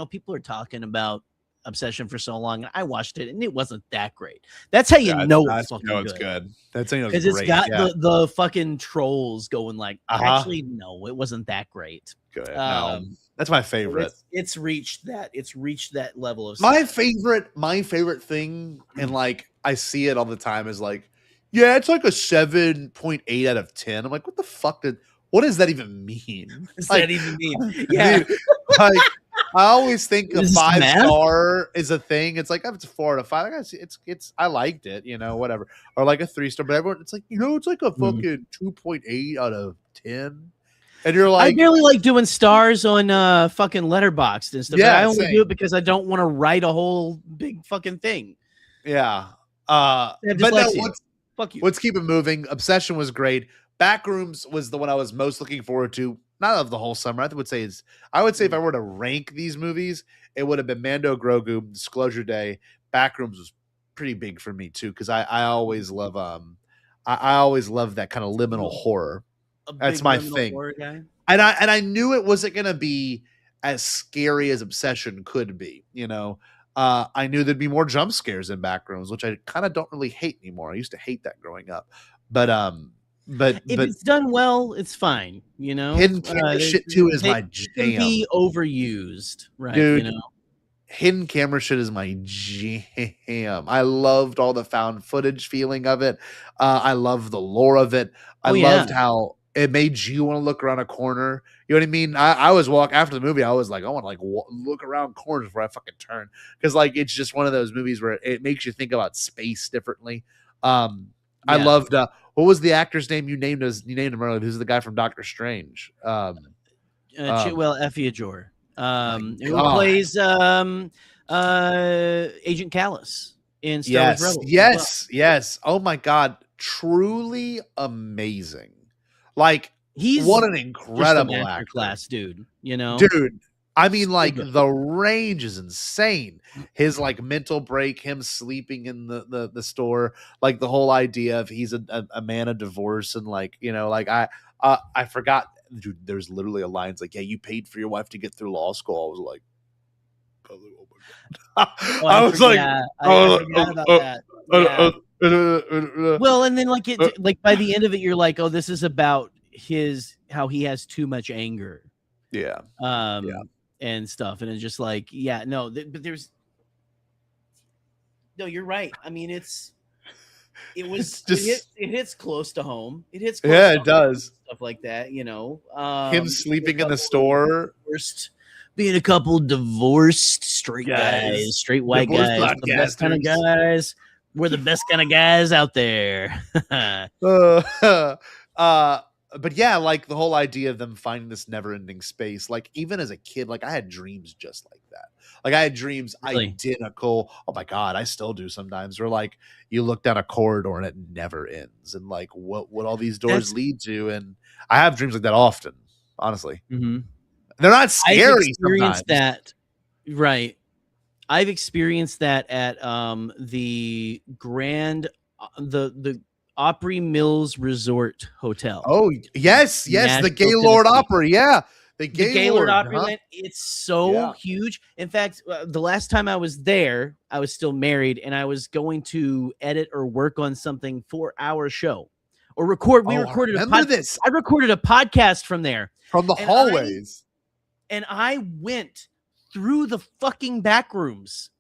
people are talking about Obsession for so long, and I watched it and it wasn't that great. That's how you know it's fucking good. That's how you know because it's got the fucking trolls going like, actually no, it wasn't that great. Good. No, that's my favorite. It's reached that level of my favorite thing, and like I see it all the time is like, yeah, it's like a 7.8 out of 10. I'm like, what does that even mean? What does that even mean? Yeah. Dude, like I always think a 5-star is a thing. It's like if it's a 4 out of 5. I liked it, whatever. Or like a 3-star, but everyone it's like, it's like a fucking 2.8 out of 10. And you're like, I barely like doing stars on fucking Letterboxd and stuff. Yeah, I only do it because I don't want to write a whole big fucking thing. Yeah. But no, fuck you. Let's keep it moving. Obsession was great. Backrooms was the one I was most looking forward to. Not of the whole summer. I would say if I were to rank these movies, it would have been Mando Grogu, Disclosure Day. Backrooms was pretty big for me too, because I always love I always love that kind of liminal horror. That's my thing. And I knew it wasn't gonna be as scary as Obsession could be. I knew there'd be more jump scares in Backrooms, which I kind of don't really hate anymore. I used to hate that growing up, but if it's done well, it's fine. Hidden camera shit too is my jam. Can be overused, right? Dude, hidden camera shit is my jam. I loved all the found footage feeling of it. I love the lore of it. I loved how it made you want to look around a corner. You know what I mean? I was after the movie. I was like, I want to look around corners before I fucking turn, because like it's just one of those movies where it makes you think about space differently. I loved what was the actor's name you named him earlier? Who's the guy from Doctor Strange? Chitwell Ephiajor, who plays Agent Callus in Star Wars Rebels. Yes. Oh my god, truly amazing. Like he's what an incredible actor class, dude. Dude. I mean, like the range is insane. His like mental break, him sleeping in the store, like the whole idea of he's a man of divorce, and like I forgot. Dude, there's literally a line. It's like, yeah, you paid for your wife to get through law school. I was like, oh my god. I was like, I forgot about that. Well, and then like by the end of it, you're like, oh, this is about how he has too much anger. Yeah. And stuff, and it's just like, but there's no, you're right. I mean, it's it was Just it hits close to home. It hits close yeah, to it does. stuff like that, you know. Him sleeping in the store. Being a couple divorced straight guys, straight white Divorce guys, the best kind of podcasters. guys. We're the best kind of guys out there. But yeah, like the whole idea of them finding this never-ending space. Like even as a kid, like I had dreams just like that. Like I had dreams Really? identical. Oh my god, I still do sometimes. Where like you look down a corridor and it never ends, and like what all these doors lead to. And I have dreams like that often. Honestly, Mhm. they're not I've scary. experienced Sometimes. that. Right. I've experienced that at the Grand the Opry Mills Resort Hotel. Oh yes, the Nashville, Gaylord Tennessee. Opera. Yeah, The Gaylord Opry huh? Land, it's so huge. In fact, the last time I was there, I was still married, and I was going to edit or work on something for our show or record. We recorded this. I recorded a podcast from there, from the hallways. I went through the fucking back rooms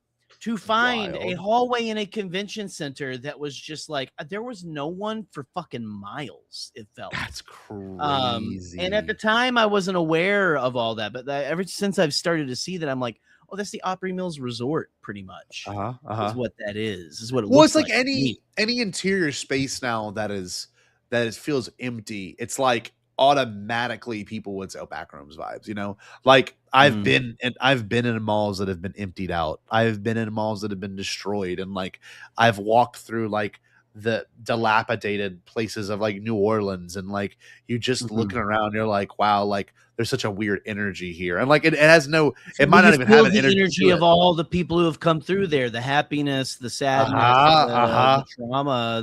to find a hallway in a convention center that was just like there was no one for fucking miles. It felt that's crazy. And at the time, I wasn't aware of all that, but ever since I've started to see that, I'm like, oh, that's the Opry Mills Resort, pretty much. Is what that is. Is what it looks it's like to me. any interior space now that feels empty. It's like automatically people would say, "Oh, Backrooms vibes," you know. Like I've been in malls that have been emptied out. I've been in malls that have been destroyed, and like I've walked through like the dilapidated places of like New Orleans, and like you just looking around, you're like, wow, like there's such a weird energy here, and like it has no, it might not even have an energy of all the people who have come through there, the happiness, the sadness, the trauma,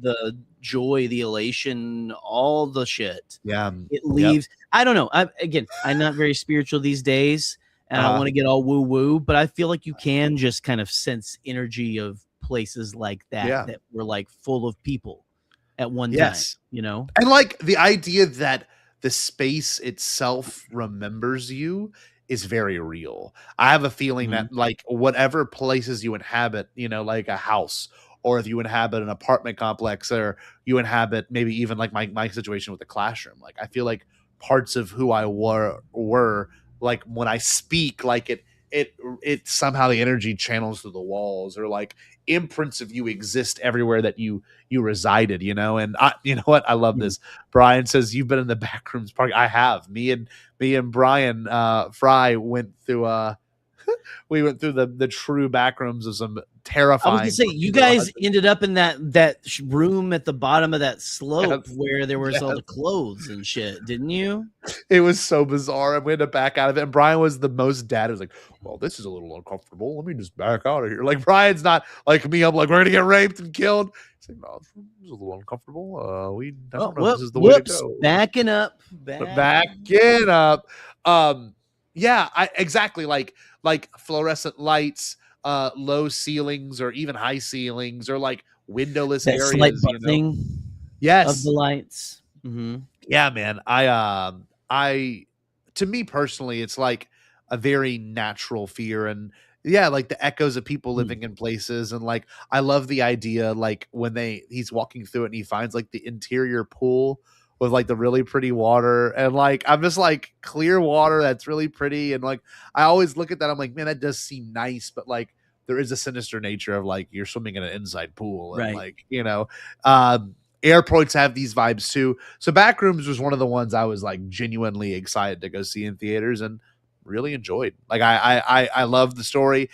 the joy, the elation, all the shit. Yeah, it leaves. I don't know. I'm not very spiritual these days, and I don't want to get all woo woo, but I feel like you can just kind of sense energy of places like that that were like full of people at one time, you know. And like the idea that the space itself remembers you is very real. I have a feeling that like whatever places you inhabit, you know, like a house, or if you inhabit an apartment complex, or you inhabit maybe even like my situation with the classroom, like I feel like parts of who I were like when I speak, like it somehow the energy channels through the walls, or like imprints of you exist everywhere that you resided, you know. And you know what, I love this. Brian says you've been in the Backrooms park. I have. Me and Brian Fry went through we went through the true Backrooms of some terrifying. I was gonna say, you guys ended up in that room at the bottom of that slope where there was all the clothes and shit, didn't you? It was so bizarre, and we had to back out of it. And Brian was the most dad. It was like, well, this is a little uncomfortable. Let me just back out of here. Like Brian's not like me. I'm like, we're gonna get raped and killed. He's like, no, this is a little uncomfortable. I don't know if this is the way to go. Backing up. Yeah, exactly. Like fluorescent lights, low ceilings, or even high ceilings, or like windowless that areas. Slight buzzing of the lights. Yeah, man. To me personally, it's like a very natural fear, and like the echoes of people living in places. And like I love the idea, like when he's walking through it and he finds like the interior pool with like the really pretty water, and like I'm just like clear water that's really pretty, and like I always look at that, I'm like, man, that does seem nice, but like there is a sinister nature of like you're swimming in an inside pool, and like, you know, airports have these vibes too. So Backrooms was one of the ones I was like genuinely excited to go see in theaters, and really enjoyed. Like I love the story.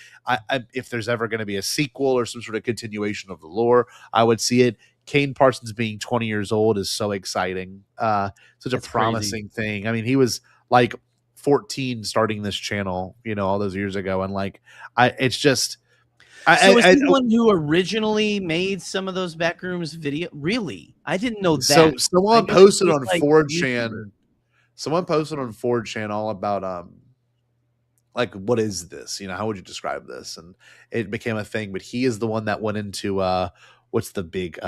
If there's ever going to be a sequel or some sort of continuation of the lore, I would see it. Kane Parsons being 20 years old is so exciting. Such a promising thing. I mean, he was like 14 starting this channel, you know, all those years ago. And like, it's just. So is he the one who originally made some of those Backrooms video? Really? I didn't know that. So someone posted on 4chan. Someone posted on 4chan all about like, what is this? You know, how would you describe this? And it became a thing. But he is the one that went into what's the big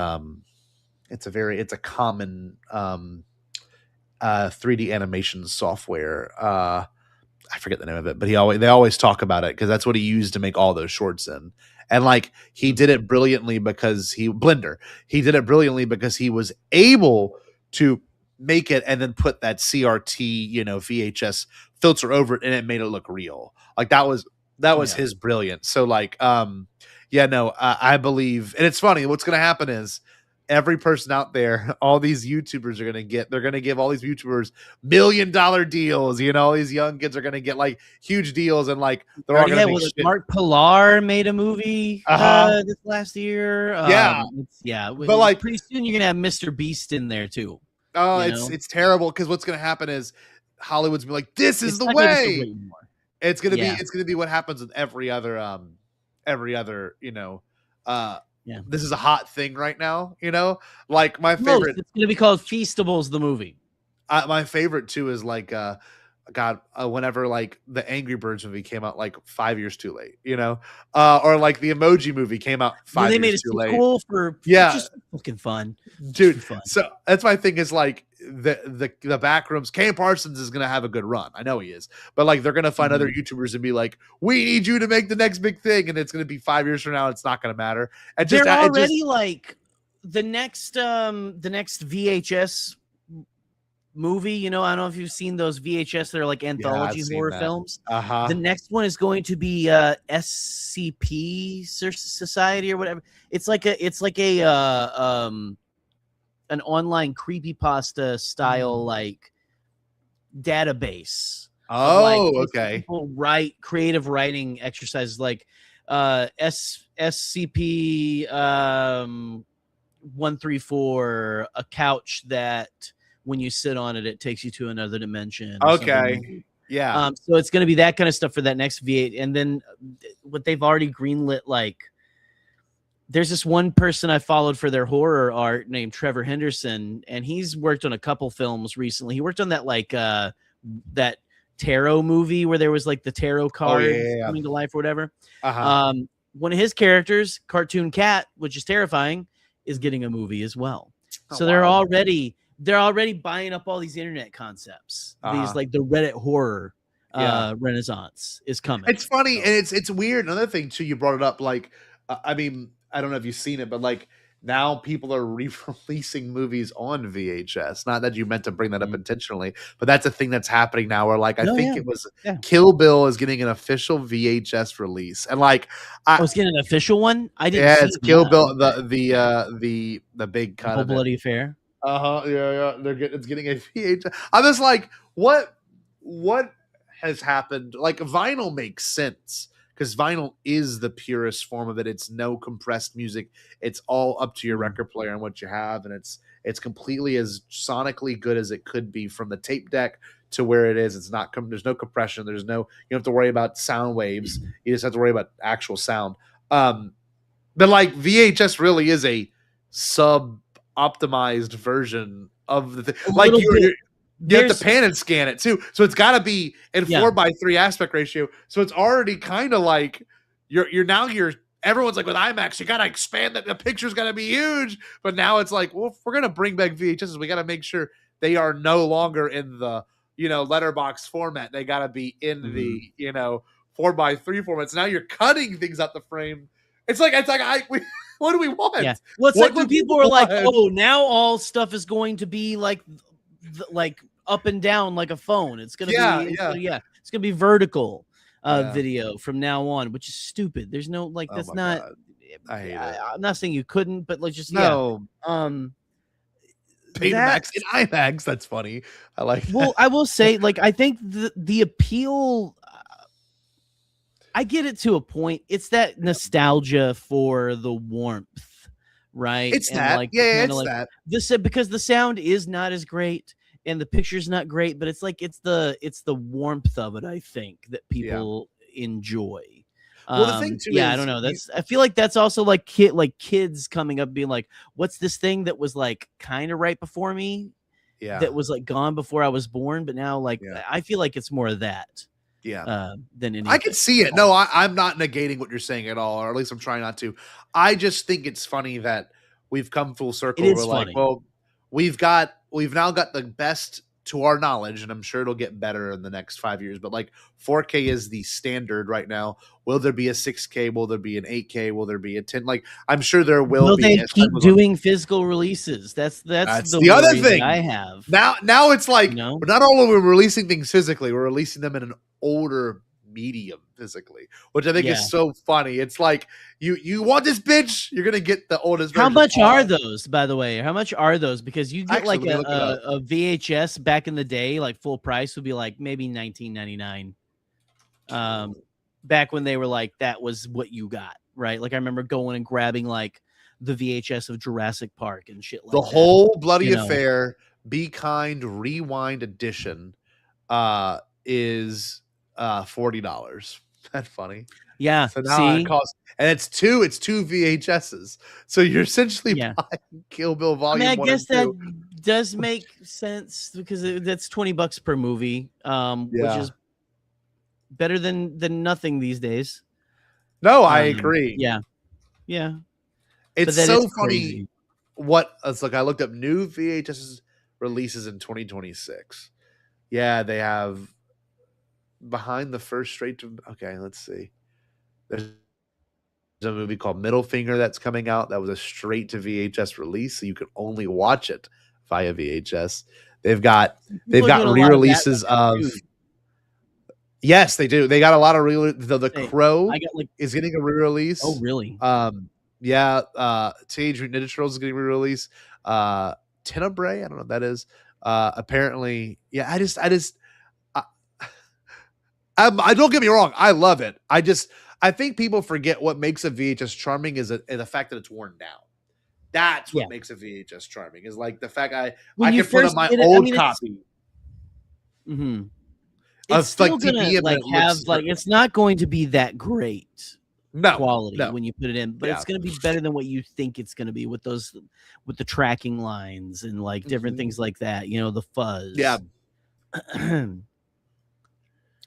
it's a common 3D animation software. I forget the name of it, but they always talk about it because that's what he used to make all those shorts in. And like he did it brilliantly because he did it brilliantly because he was able to make it and then put that CRT, VHS filter over it, and it made it look real. Like that was his brilliance. So like, I believe, and it's funny. What's going to happen is every person out there, all these YouTubers they're going to give all these YouTubers $1 million deals. All these young kids are going to get like huge deals, and like they're all going to make shit. Mark Pillar made a movie this last year. But like pretty soon you're going to have Mr. Beast in there too. Oh, it's terrible because what's going to happen is Hollywood's be like, this is the way. It's going to be what happens with every other this is a hot thing right now, like my favorite. It's going to be called Feastables, the movie. My favorite too is like, whenever like the Angry Birds movie came out like 5 years too late, or like the Emoji movie came out 5 years too late. They made a sequel for just fucking fun, dude. So that's my thing is like the Backrooms. Cam Parsons is gonna have a good run. I know he is, but like they're gonna find other YouTubers and be like, we need you to make the next big thing, and it's gonna be 5 years from now. It's not gonna matter. And they're already like the next VHS movie. I don't know if you've seen those VHS that are like anthology horror films. The next one is going to be SCP Society or whatever. It's like an online creepypasta style like database. Okay. People write creative writing exercises like SCP 134, a couch that when you sit on it, it takes you to another dimension. Okay. Yeah. So it's going to be that kind of stuff for that next V8. And then what they've already greenlit, like there's this one person I followed for their horror art named Trevor Henderson, and he's worked on a couple films recently. He worked on that like that tarot movie where there was like the tarot card coming to life or whatever. One of his characters, Cartoon Cat, which is terrifying, is getting a movie as well. So they're already buying up all these internet concepts. These like the Reddit horror renaissance is coming. It's funny and it's weird. Another thing too, you brought it up. Like, I mean, I don't know if you've seen it, but like now people are re-releasing movies on VHS. Not that you meant to bring that up intentionally, but that's a thing that's happening now. Where like I think it was Kill Bill is getting an official VHS release, and like I was getting an official one. I didn't. Yeah, it's Kill Bill, the big kind of bloody affair. Yeah. It's getting a VHS. I'm just like, what has happened? Like vinyl makes sense because vinyl is the purest form of it. It's no compressed music. It's all up to your record player and what you have, and it's completely as sonically good as it could be from the tape deck to where it is. It's not. There's no compression. There's no. You don't have to worry about sound waves. You just have to worry about actual sound. But like VHS really is a optimized version of the thing. Like you have to pan and scan it too, so it's got to be in 4:3 aspect ratio. So it's already kind of like you're everyone's like with IMAX, you got to expand that the picture's got to be huge. But now it's like, well, if we're gonna bring back VHS, we got to make sure they are no longer in the letterbox format. They got to be in the 4:3 format. So now you're cutting things out the frame. It's like what do we want? Yeah. Well, it's like when people are like, "Oh, now all stuff is going to be like up and down like a phone. It's gonna be it's gonna be vertical video from now on," which is stupid. There's no that's not. God. I hate it. I'm not saying you couldn't, but like just Betamax and IMAX. That's funny. I like that. Well, I will say, like, I think the appeal. I get it to a point. It's that nostalgia for the warmth, right? It's that, it's that. Because the sound is not as great and the picture's not great, but it's like it's the warmth of it. I think that people enjoy. Well, the thing too, is, I don't know. I feel like that's also like kids coming up being like, "What's this thing that was like kind of right before me? That was like gone before I was born, but now like I feel like it's more of that." Than anything. I can see it. No, I'm not negating what you're saying at all, or at least I'm trying not to. I just think it's funny that we've come full circle. It is We're funny. like, well, we've now got the best to our knowledge, and I'm sure it'll get better in the next 5 years, but like 4K is the standard right now. Will there be a 6K? Will there be an 8K? Will there be a 10? Like, I'm sure there will be. They keep doing physical releases? That's the other thing I have. Now it's like, not only are we releasing things physically, we're releasing them in an older medium physically, which I think is so funny. It's like, you want this bitch, you're gonna get the oldest version. How much are those, by the way? How much are those? Because you get like a VHS back in the day, like full price would be like maybe $19.99. Back when they were like, that was what you got, right? Like I remember going and grabbing like the VHS of Jurassic Park and shit like that. The whole bloody affair, Be Kind Rewind edition is $40. That's funny. Yeah. So now it costs, and it's two VHSs. So you're essentially buying Kill Bill Volume 1 and 2. I guess that does make sense because that's $20 per movie, which is better than nothing these days. No, I agree. Yeah. It's so funny. It's like I looked up new VHS releases in 2026. Yeah, they have Behind the First Straight to. Okay, let's see. There's a movie called Middle Finger that's coming out. That was a straight to VHS release, so you can only watch it via VHS. They've got re-releases of. Yes, they do. They got a lot of the Crow is getting a re-release. Oh, really? Teenage Mutant Ninja Turtles is getting re-release. Tenebrae, I don't know what that is. Apparently, I don't get me wrong, I love it. I think people forget what makes a VHS charming is the fact that it's worn down. That's what makes a VHS charming. Is like the fact I can put on my old copy. It's still gonna it's not going to be that great quality when you put it in, but it's gonna be better than what you think it's gonna be with the tracking lines and like different things like that. The fuzz. Yeah.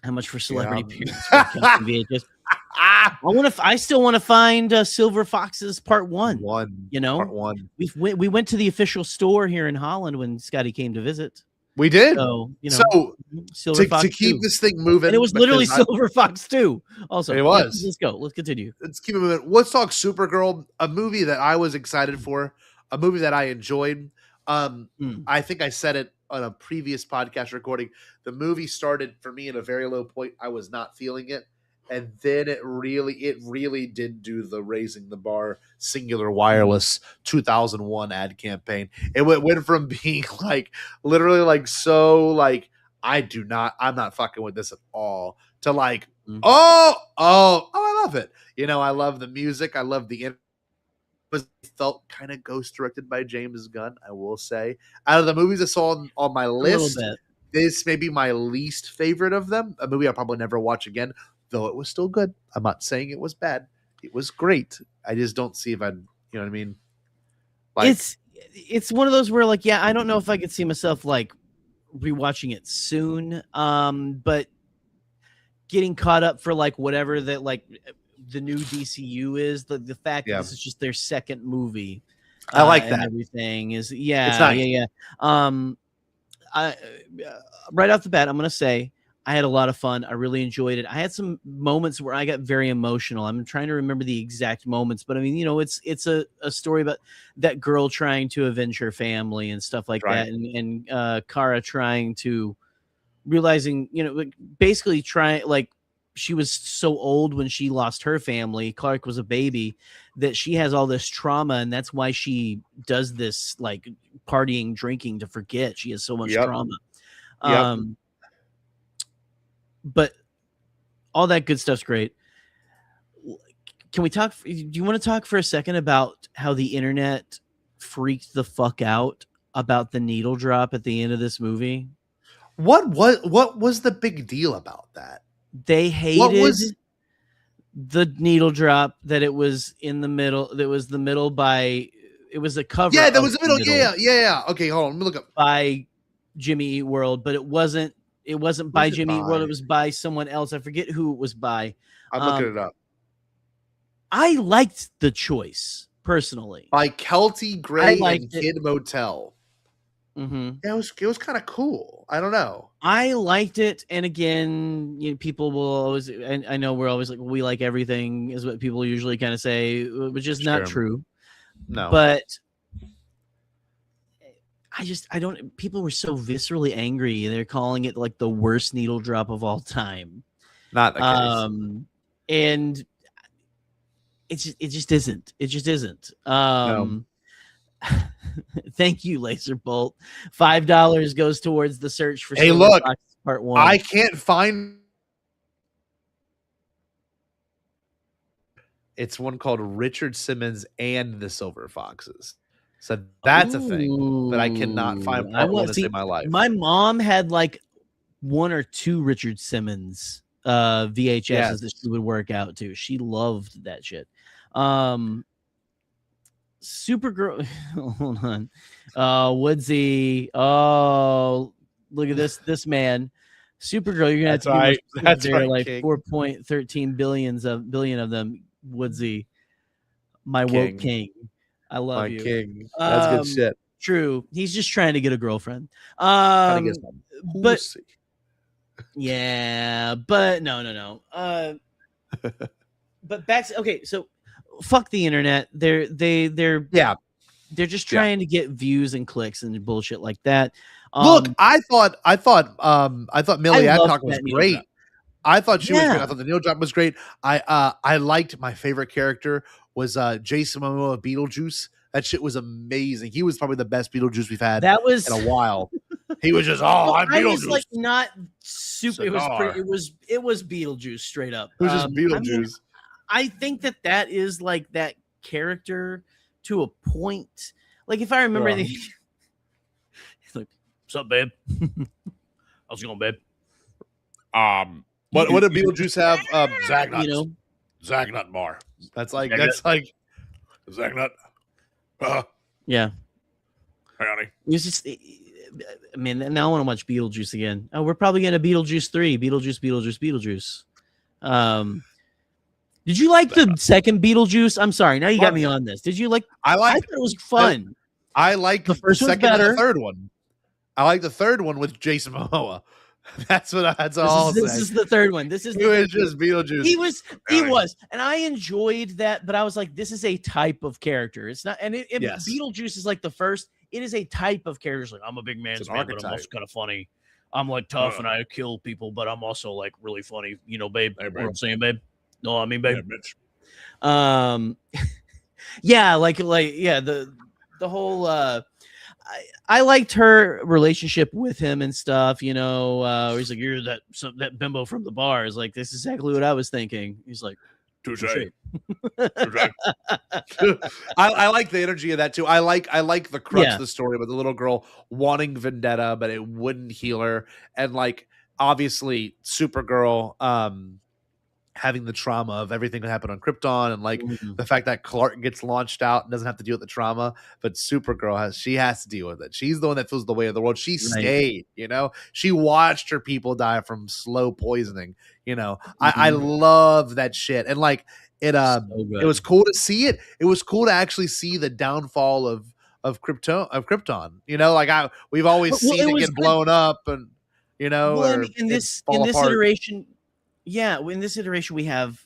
How much for celebrity appearance? I still want to find Silver Foxes Part 1. Part 1. We went to the official store here in Holland when Scotty came to visit. We did. So, Silver Fox to keep this thing moving, and it was literally Silver Fox 2. Also, it was. Let's go. Let's continue. Let's keep it moving. Let's talk Supergirl, a movie that I was excited for, a movie that I enjoyed. I think I said it on a previous podcast recording. The movie started for me at a very low point. I was not feeling it. And then it really did do the raising the bar singular wireless 2001 ad campaign. It went from being like literally like so like I'm not fucking with this at all to like I love it. I love the music. I love the it felt kind of ghost directed by James Gunn, I will say. Out of the movies I saw on my list, this may be my least favorite of them. A movie I'll probably never watch again. Though it was still good. I'm not saying it was bad. It was great. I just don't see if I'd, you know what I mean? Like, it's one of those where like, I don't know if I could see myself like rewatching it soon. But getting caught up for like whatever that like the new DCU is, the fact that this is just their second movie. I like that. Everything is it's nice. Right off the bat, I'm gonna say I had a lot of fun. I really enjoyed it. I had some moments where I got very emotional. I'm trying to remember the exact moments, but I mean, it's a story about that girl trying to avenge her family and stuff like that. And Kara trying to realizing, basically trying, like, she was so old when she lost her family. Clark was a baby, that she has all this trauma. And that's why she does this like partying, drinking to forget. She has so much trauma. But all that good stuff's great. Can we talk? Do you want to talk for a second about how the internet freaked the fuck out about the needle drop at the end of this movie? What was the big deal about that? They hated the needle drop, that it was in the middle. That was the middle by. It was a cover. Yeah, that was the middle. Yeah. Okay, hold on. Let me look up. By Jimmy Eat World, but it wasn't. It wasn't by Jimmy Eat World. It was by someone else. I forget who it was by. I'm looking it up. I liked the choice personally. By Kelty Gray and Kid Motel. it was kind of cool. I don't know. I liked it, and again, people will always. And I know we're always like, we like everything, is what people usually kind of say, which is not true. No, but I don't. People were so viscerally angry. They're calling it like the worst needle drop of all time. Not the case. And it just isn't. It just isn't. No. Thank you, Laser Bolt. $5 goes towards the search for. Hey, look, Part 1. I can't find. It's one called Richard Simmons and the Silver Foxes. So that's a thing that I cannot find part one in my life. My mom had like 1 or 2 Richard Simmons VHSs that she would work out to. She loved that shit. Supergirl. Hold on. Woodsy. Oh, look at this man. Supergirl. You're gonna have to right. That's right. Like King. 4.13 billion of them. Woodsy, my woke king. I love my you, king. That's good shit. True. He's just trying to get a girlfriend. But yeah, but no. But back to, okay, so fuck the internet. They're just trying to get views and clicks and bullshit like that. Look, I thought Millie Adcock was great. I thought she was great. I thought the needle drop was great. I liked my favorite character was Jason Momoa of Beetlejuice. That shit was amazing. He was probably the best Beetlejuice we've had in a while. He was just I'm Beetlejuice. I was like not super. It was Beetlejuice straight up. It was just Beetlejuice. I think that is like that character to a point. Like if I remember, he's like, "What's up, babe? How's it going, babe?" What did Beetlejuice have? Zagnut. You know, Zagnut bar. That's like Zagnut. Yeah. Hey, honey. It's just, I mean, now I want to watch Beetlejuice again. Oh, we're probably getting a Beetlejuice 3. Beetlejuice. Did you like the second Beetlejuice? I'm sorry. Now you got me on this. Did you like? I thought it was fun. I like the first second one's better. And the third one. I like the third one with Jason Momoa. That's all. This is the third one. This is just Beetlejuice. He was, and I enjoyed that. But I was like, this is a type of character. It's not, and Beetlejuice is like the first. It is a type of character. It's like, I'm a big man's man, but I'm also kind of funny. I'm like tough and I kill people, but I'm also like really funny. You know, babe. Hey, babe. What I'm saying, babe. No, I mean, babe. Yeah, the whole. I liked her relationship with him and stuff, you know. He's like, "You're that bimbo from the bar." Is like, this is exactly what I was thinking. He's like, touche. I like the energy of that too. I like the crux of the story about the little girl wanting vendetta, but it wouldn't heal her, and like obviously Supergirl, having the trauma of everything that happened on Krypton, and like the fact that Clark gets launched out and doesn't have to deal with the trauma, but Supergirl has to deal with it. She's the one that feels the weight of the world. She stayed, you know, she watched her people die from slow poisoning. You know, I love that shit, and like it was cool to see it. It was cool to actually see the downfall of Krypton. You know, like we've always seen it get blown up, and you know, in this iteration. Yeah, in this iteration, we have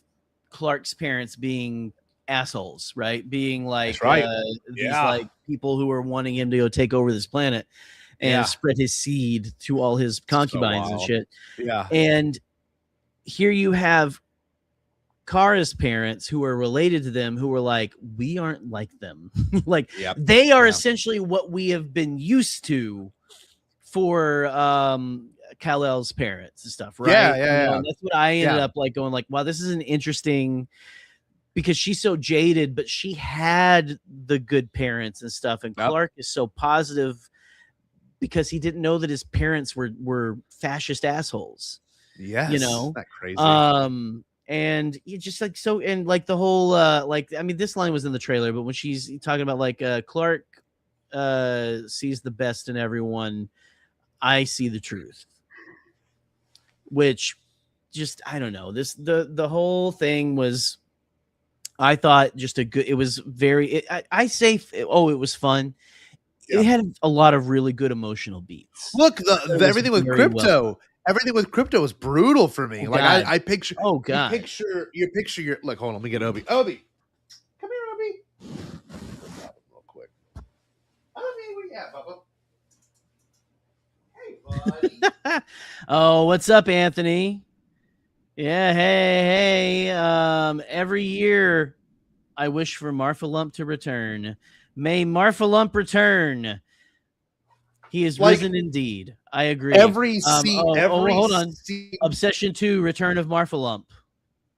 Clark's parents being assholes, right? Being like these like people who are wanting him to go take over this planet and spread his seed to all his concubines and shit. Yeah. And here you have Kara's parents who are related to them, who were like, we aren't like them. Like they are essentially what we have been used to for Kal-El's parents and stuff, right? Yeah. That's what I ended up like going like, wow, this is an interesting, because she's so jaded, but she had the good parents and stuff, and Clark is so positive because he didn't know that his parents were fascist assholes. Yes, you know, isn't that crazy. And you just like so, and like the whole like, I mean, this line was in the trailer, but when she's talking about like Clark sees the best in everyone, I see the truth. Which just, I don't know, the whole thing was, I thought just a good, it was very, it was fun. it had a lot of really good emotional beats. Look, It was everything with very crypto. well. Everything with crypto was brutal for me. Oh, Like God. I picture. Oh, God. You picture your. Look, hold on. Let me get Obi. Obi, come here, Obi. Real quick. Obi, where you at, Bubba? Hey, buddy. Oh, what's up, Anthony? Yeah, hey. Every year, I wish for Marfa Lump to return. May Marfa Lump return. He is Like, risen indeed. I agree. Every scene. Hold on. Obsession 2, Return of Marfa Lump.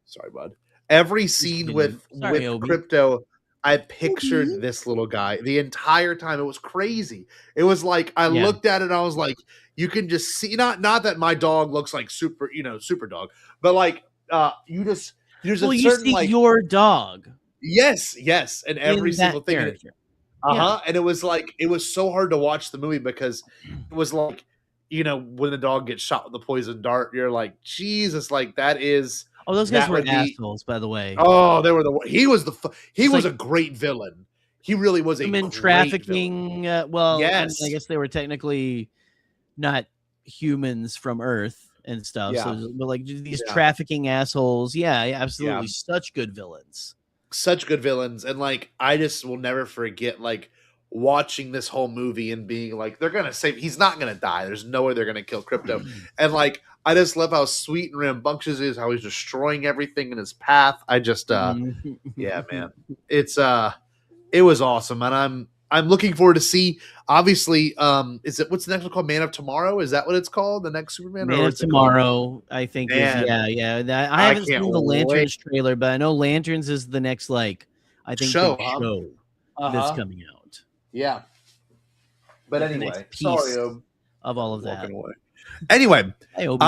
Sorry, bud. Every scene with Obi. crypto, I pictured this little guy the entire time. It was crazy. It was like I looked at it and I was like, you can just see not that my dog looks like super dog, but like there's you certain see like your dog. Yes, and every in single that thing. character. And it was like it was so hard to watch the movie because it was like when the dog gets shot with the poison dart, you're like, Jesus, like that is. Oh, those guys were assholes, by the way. Oh, they were he was a great villain. He really was a human great trafficking. Well, yes. I guess they were technically not humans from Earth and stuff. Yeah. So, but like these trafficking assholes. Yeah, absolutely. Yeah. Such good villains. Such good villains, and like I just will never forget like watching this whole movie and being like, they're gonna say he's not gonna die. There's no way they're gonna kill Crypto, and like I just love how sweet and rambunctious he is, how he's destroying everything in his path. I just yeah, man, it was awesome, and I'm looking forward to see. Obviously, is it what's the next one called? Man of Tomorrow? Is that what it's called? The next Superman? Man of Tomorrow, I think. I haven't seen the Lanterns trailer, but I know Lanterns is the next I think show that's coming out. Yeah, but That's the anyway, next piece sorry, of all of that. Anyway, hey, Obi.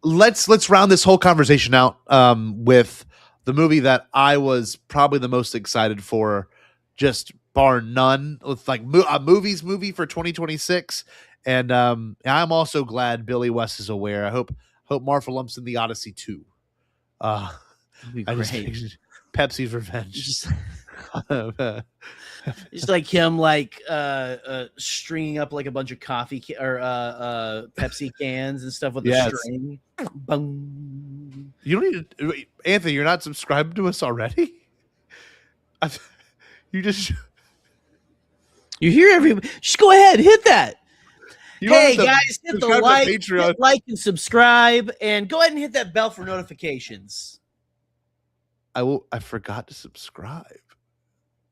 Let's round this whole conversation out with the movie that I was probably the most excited for, just bar none, with like a movie for 2026. And I'm also glad Billy West is aware. I hope Marfa Lump's in the Odyssey 2. Pepsi's Revenge. Just like him, stringing up like a bunch of coffee or Pepsi cans and stuff with a string. Boom. You don't need to, Anthony. You're not subscribed to us already. You hear everybody? Just go ahead, hit that. Hey guys, hit the like and subscribe, and go ahead and hit that bell for notifications. I forgot to subscribe.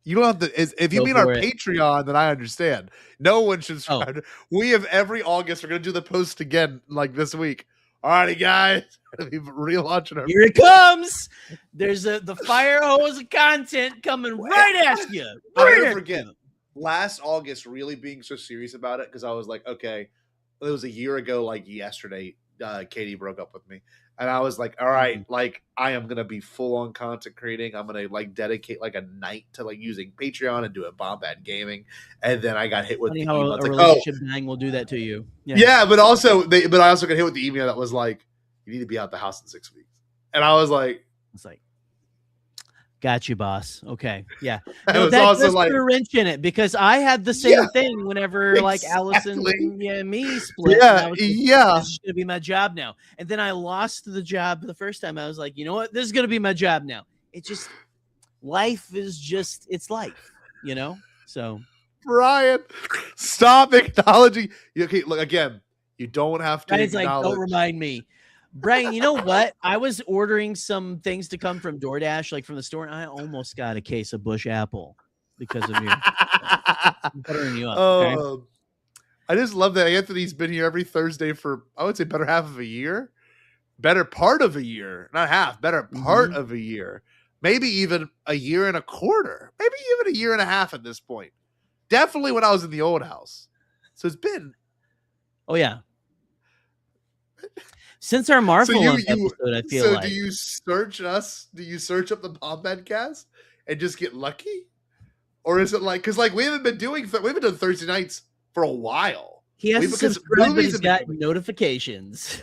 You don't have to. If you mean our Patreon, then I understand. No one should subscribe. We have every August. We're gonna do the post again, like this week. Alrighty, guys. We're relaunching Here it comes. There's the fire hose of content coming right at you. I'll never forget. Last August, really being so serious about it because I was like, okay, it was a year ago, like yesterday. Katie broke up with me, and I was like, all right, like I am gonna be full on content creating. I'm gonna dedicate a night to using Patreon and doing Bombad Gaming, and then I got hit with the email. A relationship dying will do that to you. Yeah, but I also got hit with the email that was like, you need to be out the house in 6 weeks, and I was like, got you, boss. Okay. Yeah. No, that does put a wrench in it because I had the same thing whenever Allison and me split. Yeah. This is going to be my job now. And then I lost the job the first time. I was like, you know what? This is going to be my job now. Life is just, it's life, So. Brian, stop acknowledging. Okay, look, again, you don't have to acknowledge. Don't remind me. Brian, you know what? I was ordering some things to come from DoorDash, from the store, and I almost got a case of Bush Apple because of you. I'm buttering you up. Okay? I just love that Anthony's been here every Thursday for, I would say, better half of a year. Better part of a year. Not half, better part of a year. Maybe even a year and a quarter. Maybe even a year and a half at this point. Definitely when I was in the old house. So it's been. Oh, yeah. Since our Marvel episode, I feel like. So do you search us? Do you search up the Bombadcast and just get lucky? Or is it because we haven't been doing, we haven't done Thursday nights for a while. He has to subscribe, but he's got notifications.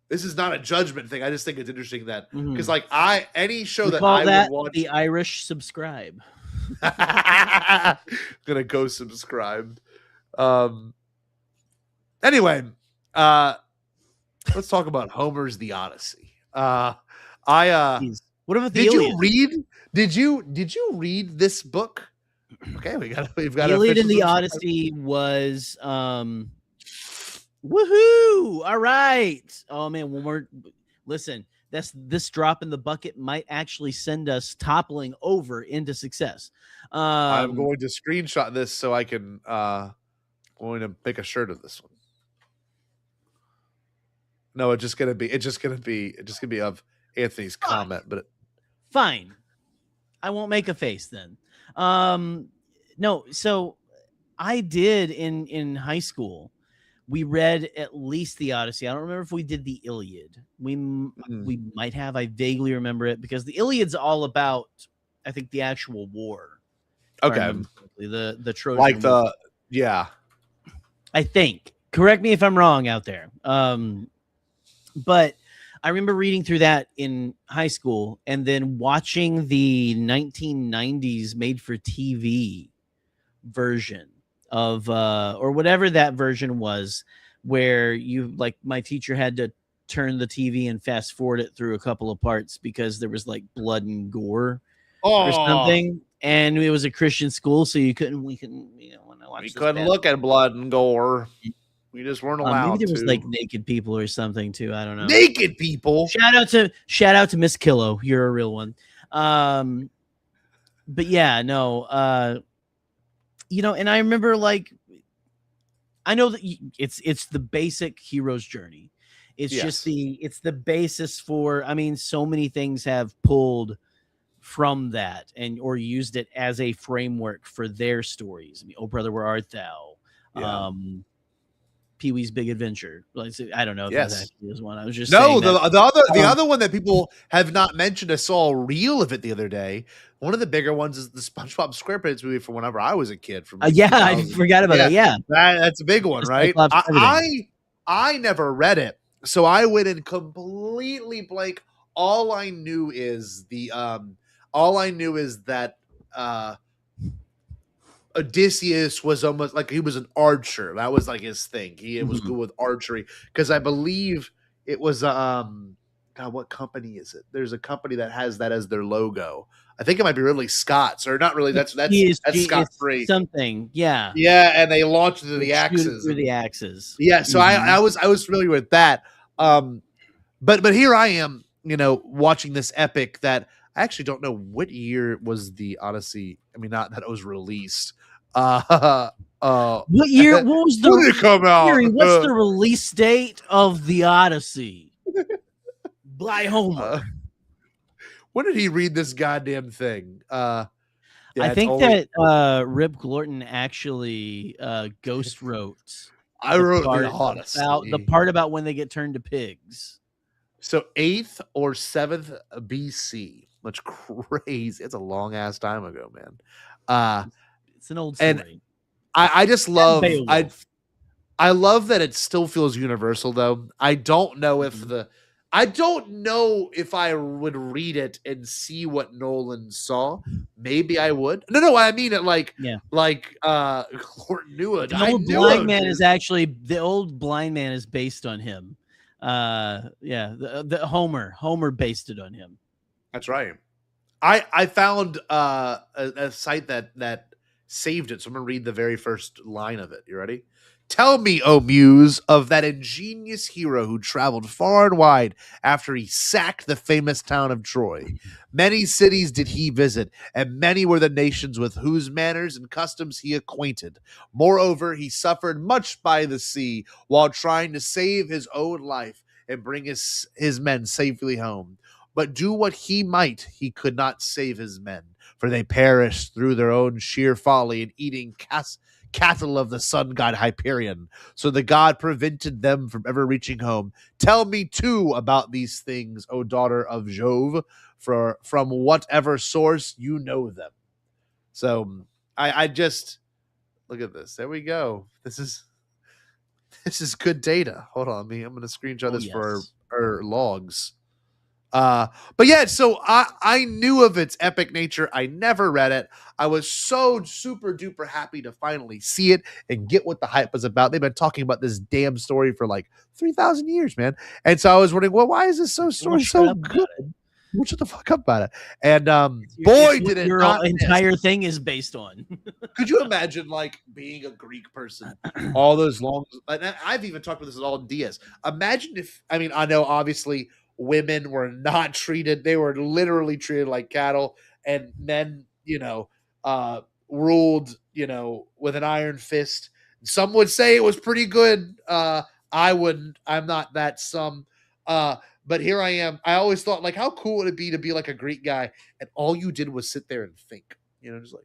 This is not a judgment thing. I just think it's interesting that, because any show we that call I that would watch. The Irish subscribe. Gonna go subscribe. Anyway, let's talk about Homer's The Odyssey. What about the did Iliad? you read? Did you read this book? Okay, we've got the Iliad and the Odyssey was woohoo! All right. Oh man, listen, this drop in the bucket might actually send us toppling over into success. I'm going to screenshot this so I can going to make a shirt of this one. No, it's just gonna be of Anthony's comment, but fine. I won't make a face then. No, so I did in high school. We read at least the Odyssey. I don't remember if we did the Iliad. We might have. I vaguely remember it because the Iliad's all about, I think, the actual war. Okay. The Trojan like War. yeah. I think. Correct me if I'm wrong out there. But I remember reading through that in high school and then watching the 1990s made for TV version of or whatever that version was, where you like my teacher had to turn the TV and fast forward it through a couple of parts because there was like blood and gore or something. And it was a Christian school, so we couldn't look at blood and gore. We just weren't allowed. Maybe there was like naked people or something too. I don't know. Naked people. Shout out to Miss Killo. You're a real one. But yeah, no. And I remember like, I know that it's the basic hero's journey. It's just it's the basis for. I mean, so many things have pulled from that or used it as a framework for their stories. I mean, Oh Brother, Where Art Thou? Yeah. Pee-wee's Big Adventure. I don't know if that actually is one. I was just the saying other one that people have not mentioned. I saw a reel of it the other day. One of the bigger ones is the SpongeBob SquarePants movie from whenever I was a kid. From I forgot about that. Yeah, that's a big one, right? I never read it, so I went in completely blank. All I knew is that Odysseus was almost like he was an archer. That was like his thing. He was good with archery because I believe it was God, what company is it? There's a company that has that as their logo. I think it might be Ridley Scott's or not really. That's Scott Free something. Yeah, and they launched through the axes. Through the axes. Yeah, so I was familiar with that. But here I am, watching this epic that I actually don't know what year was the Odyssey. I mean, not that it was released. What year? What was the? When did it come out? What's the release date of the Odyssey? By Homer. When did he read this goddamn thing? I think that Rip Glorton actually ghost wrote. I wrote the Odyssey. The part about when they get turned to pigs. So 8th or 7th BC. Much crazy. It's a long ass time ago, man. It's an old story. And I just love I love that it still feels universal though. I don't know if I would read it and see what Nolan saw. Maybe I would. No, I mean it like Glorton knew it. The old blind man is actually the old blind man is based on him. The Homer based it on him. That's right. I found a site that saved it, so I'm gonna read the very first line of it. You ready? Tell me, O Muse, of that ingenious hero who traveled far and wide after he sacked the famous town of Troy. Many cities did he visit, and many were the nations with whose manners and customs he acquainted. Moreover, he suffered much by the sea while trying to save his own life and bring his men safely home. But do what he might, he could not save his men, for they perished through their own sheer folly in eating cattle of the sun god Hyperion. So the god prevented them from ever reaching home. Tell me too about these things, O daughter of Jove, from whatever source you know them. So I just look at this. There we go. This is good data. Hold on, I'm going to screenshot this for our logs. But yeah, so I knew of its epic nature. I never read it. I was so super duper happy to finally see it and get what the hype was about. They've been talking about this damn story for like 3,000 years, man. And so I was wondering, well, why is this story so good? Well, shut the fuck up about it. And boy, did it your not entire thing is based on. Could you imagine like being a Greek person, all those long? And I've even talked about this with all Diaz. Imagine if, I mean, I know obviously women were not treated; they were literally treated like cattle, and men, ruled, with an iron fist. Some would say it was pretty good. I wouldn't. I'm not that some. But here I am. I always thought, like, how cool would it be to be like a Greek guy, and all you did was sit there and think, just like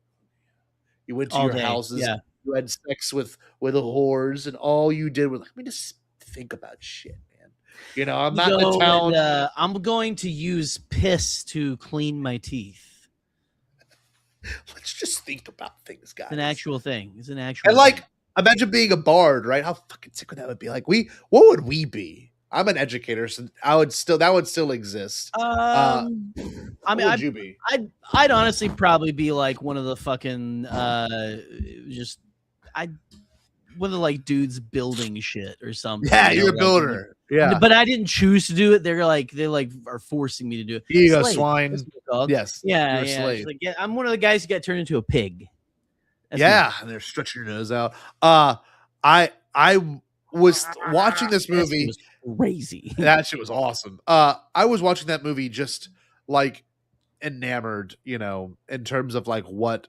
you went to All your day, houses, yeah. you had sex with whores, and all you did was, let me just think about shit, man. I'm not in the town. I'm going to use piss to clean my teeth. Let's just think about things, guys. It's an actual thing. It's an actual. And like, imagine being a bard, right? How fucking sick would that would be? Like, what would we be? I'm an educator, so that would still exist. I mean, what would you be? I'd honestly probably be like one of the fucking one of the like dudes building shit or something. Yeah, you're a builder. Yeah, but I didn't choose to do it. They are forcing me to do it. You go, swine. Yeah, Yes. yeah. You're a slave. Like, I'm one of the guys who got turned into a pig. That's yeah, me. and they're stretching your nose out. I was watching this movie. Crazy. That shit was awesome. I was watching that movie just like enamored, in terms of like what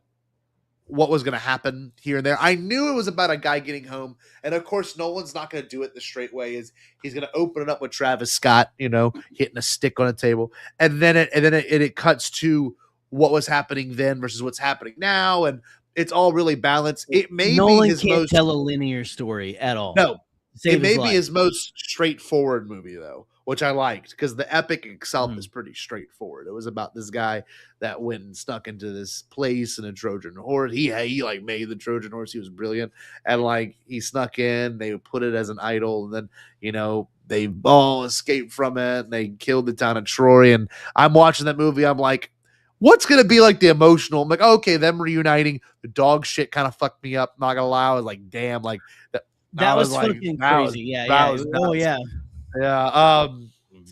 was going to happen here and there. I knew it was about a guy getting home, and of course, Nolan's not going to do it the straight way. He's going to open it up with Travis Scott, hitting a stick on a table, and then it cuts to what was happening then versus what's happening now, and it's all really balanced. It may Nolan be his can't tell a linear story at all. No. Save it may his be life. his most straightforward movie, though, which I liked because the epic itself is pretty straightforward. It was about this guy that went and snuck into this place in a Trojan horse. He like made the Trojan horse. He was brilliant, and like he snuck in. They put it as an idol, and then they all escaped from it. And they killed the town of Troy. And I'm watching that movie. I'm like, what's gonna be like the emotional? I'm like, okay, them reuniting. The dog shit kind of fucked me up. Not gonna lie. I was like, damn, like that was like, fucking crazy. Yeah. Oh yeah. Yeah.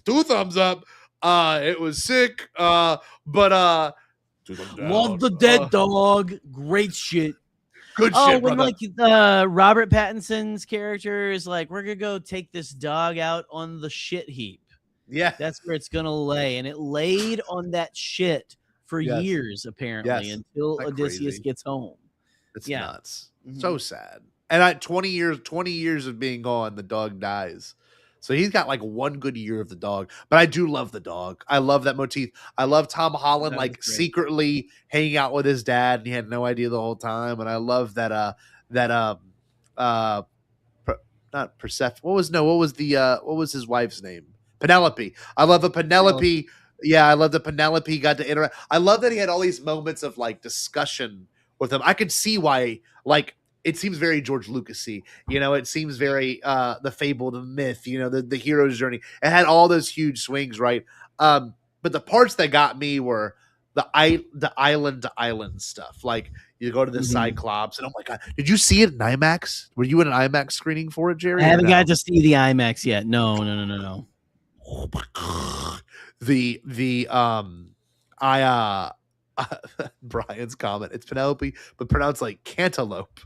2 thumbs up. It was sick. But love the dead dog. Great shit. Good shit. When brother. like Robert Pattinson's character is like, we're gonna go take this dog out on the shit heap. Yeah, that's where it's gonna lay, and it laid on that shit for years apparently until Odysseus gets home. It's nuts. So sad. And 20 years of being gone, the dog dies. So he's got like 1 good year of the dog. But I do love the dog. I love that motif. I love Tom Holland secretly hanging out with his dad, and he had no idea the whole time. And I love that not Persephone. What was his wife's name? Penelope. I love the Penelope. Yeah, I love the Penelope got to interact. I love that he had all these moments of like discussion with him. I could see why, like, it seems very George Lucas-y. It seems very the fable, the myth, the hero's journey. It had all those huge swings, right? But the parts that got me were the island to island stuff. Like you go to the Cyclops, and oh my god, did you see it in IMAX? Were you in an IMAX screening for it, Jerry? I haven't got to see the IMAX yet. No. Oh my god. Brian's comment. It's Penelope, but pronounced like cantaloupe.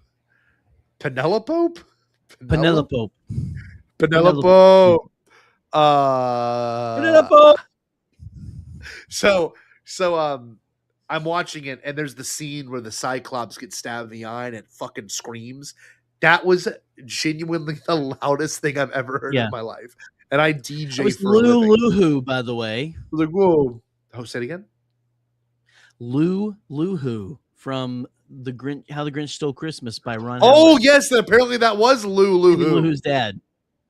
Penelope. So I'm watching it, and there's the scene where the Cyclops gets stabbed in the eye and it fucking screams. That was genuinely the loudest thing I've ever heard in my life. And I DJ it was for a living. Luhu, by the way. I was like, whoa. Oh, say it again. Luhu from How the Grinch Stole Christmas by Ron. Oh, yes. Apparently that was Luhu's dad.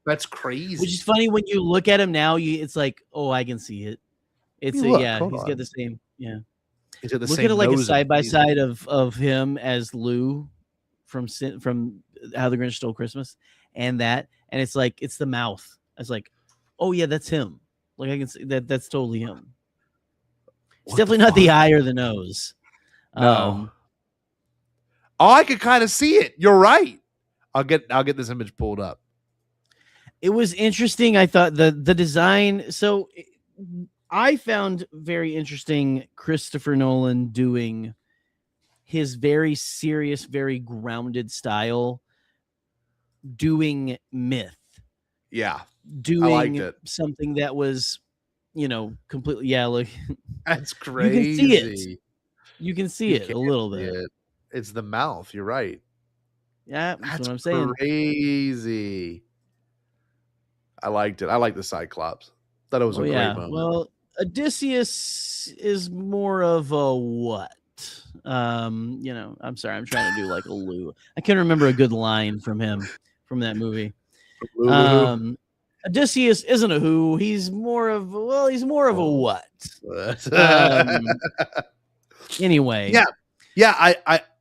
That's crazy. Which is funny when you look at him now. It's like, oh, I can see it. He's got the same. Yeah. Look at it like a side by side of him as Lou from How the Grinch Stole Christmas, and it's like it's the mouth. It's like, oh yeah, that's him. Like I can see that's totally him. It's What definitely the not the fuck? eye or the nose. No. Oh, I could kind of see it. You're right. I'll get this image pulled up. It was interesting. I thought the design. So I found very interesting Christopher Nolan doing his very serious, very grounded style, doing myth. Yeah. Doing something that was, completely. Yeah, look. That's crazy. You can see it. You can see it a little bit. It's the mouth. You're right. Yeah, that's what I'm saying. Crazy. I liked it. I like the Cyclops. Thought it was a great moment. Well, Odysseus is more of a what? I'm sorry. I'm trying to do like a Lou. I can't remember a good line from him from that movie. Odysseus isn't a who. He's more of a what? Anyway. Yeah.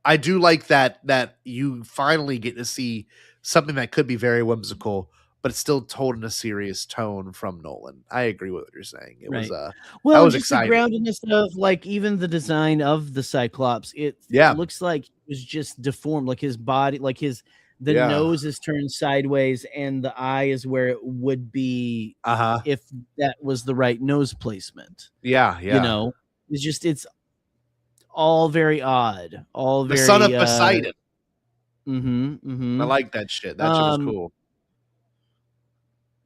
I do like that you finally get to see something that could be very whimsical, but it's still told in a serious tone from Nolan. I agree with what you're saying. It was that was just exciting. The groundedness of like even the design of the Cyclops. It looks like it was just deformed, like his body, like the nose is turned sideways and the eye is where it would be if that was the right nose placement. Yeah. It's all very odd. All the very son of Poseidon. I like that shit. That shit was cool.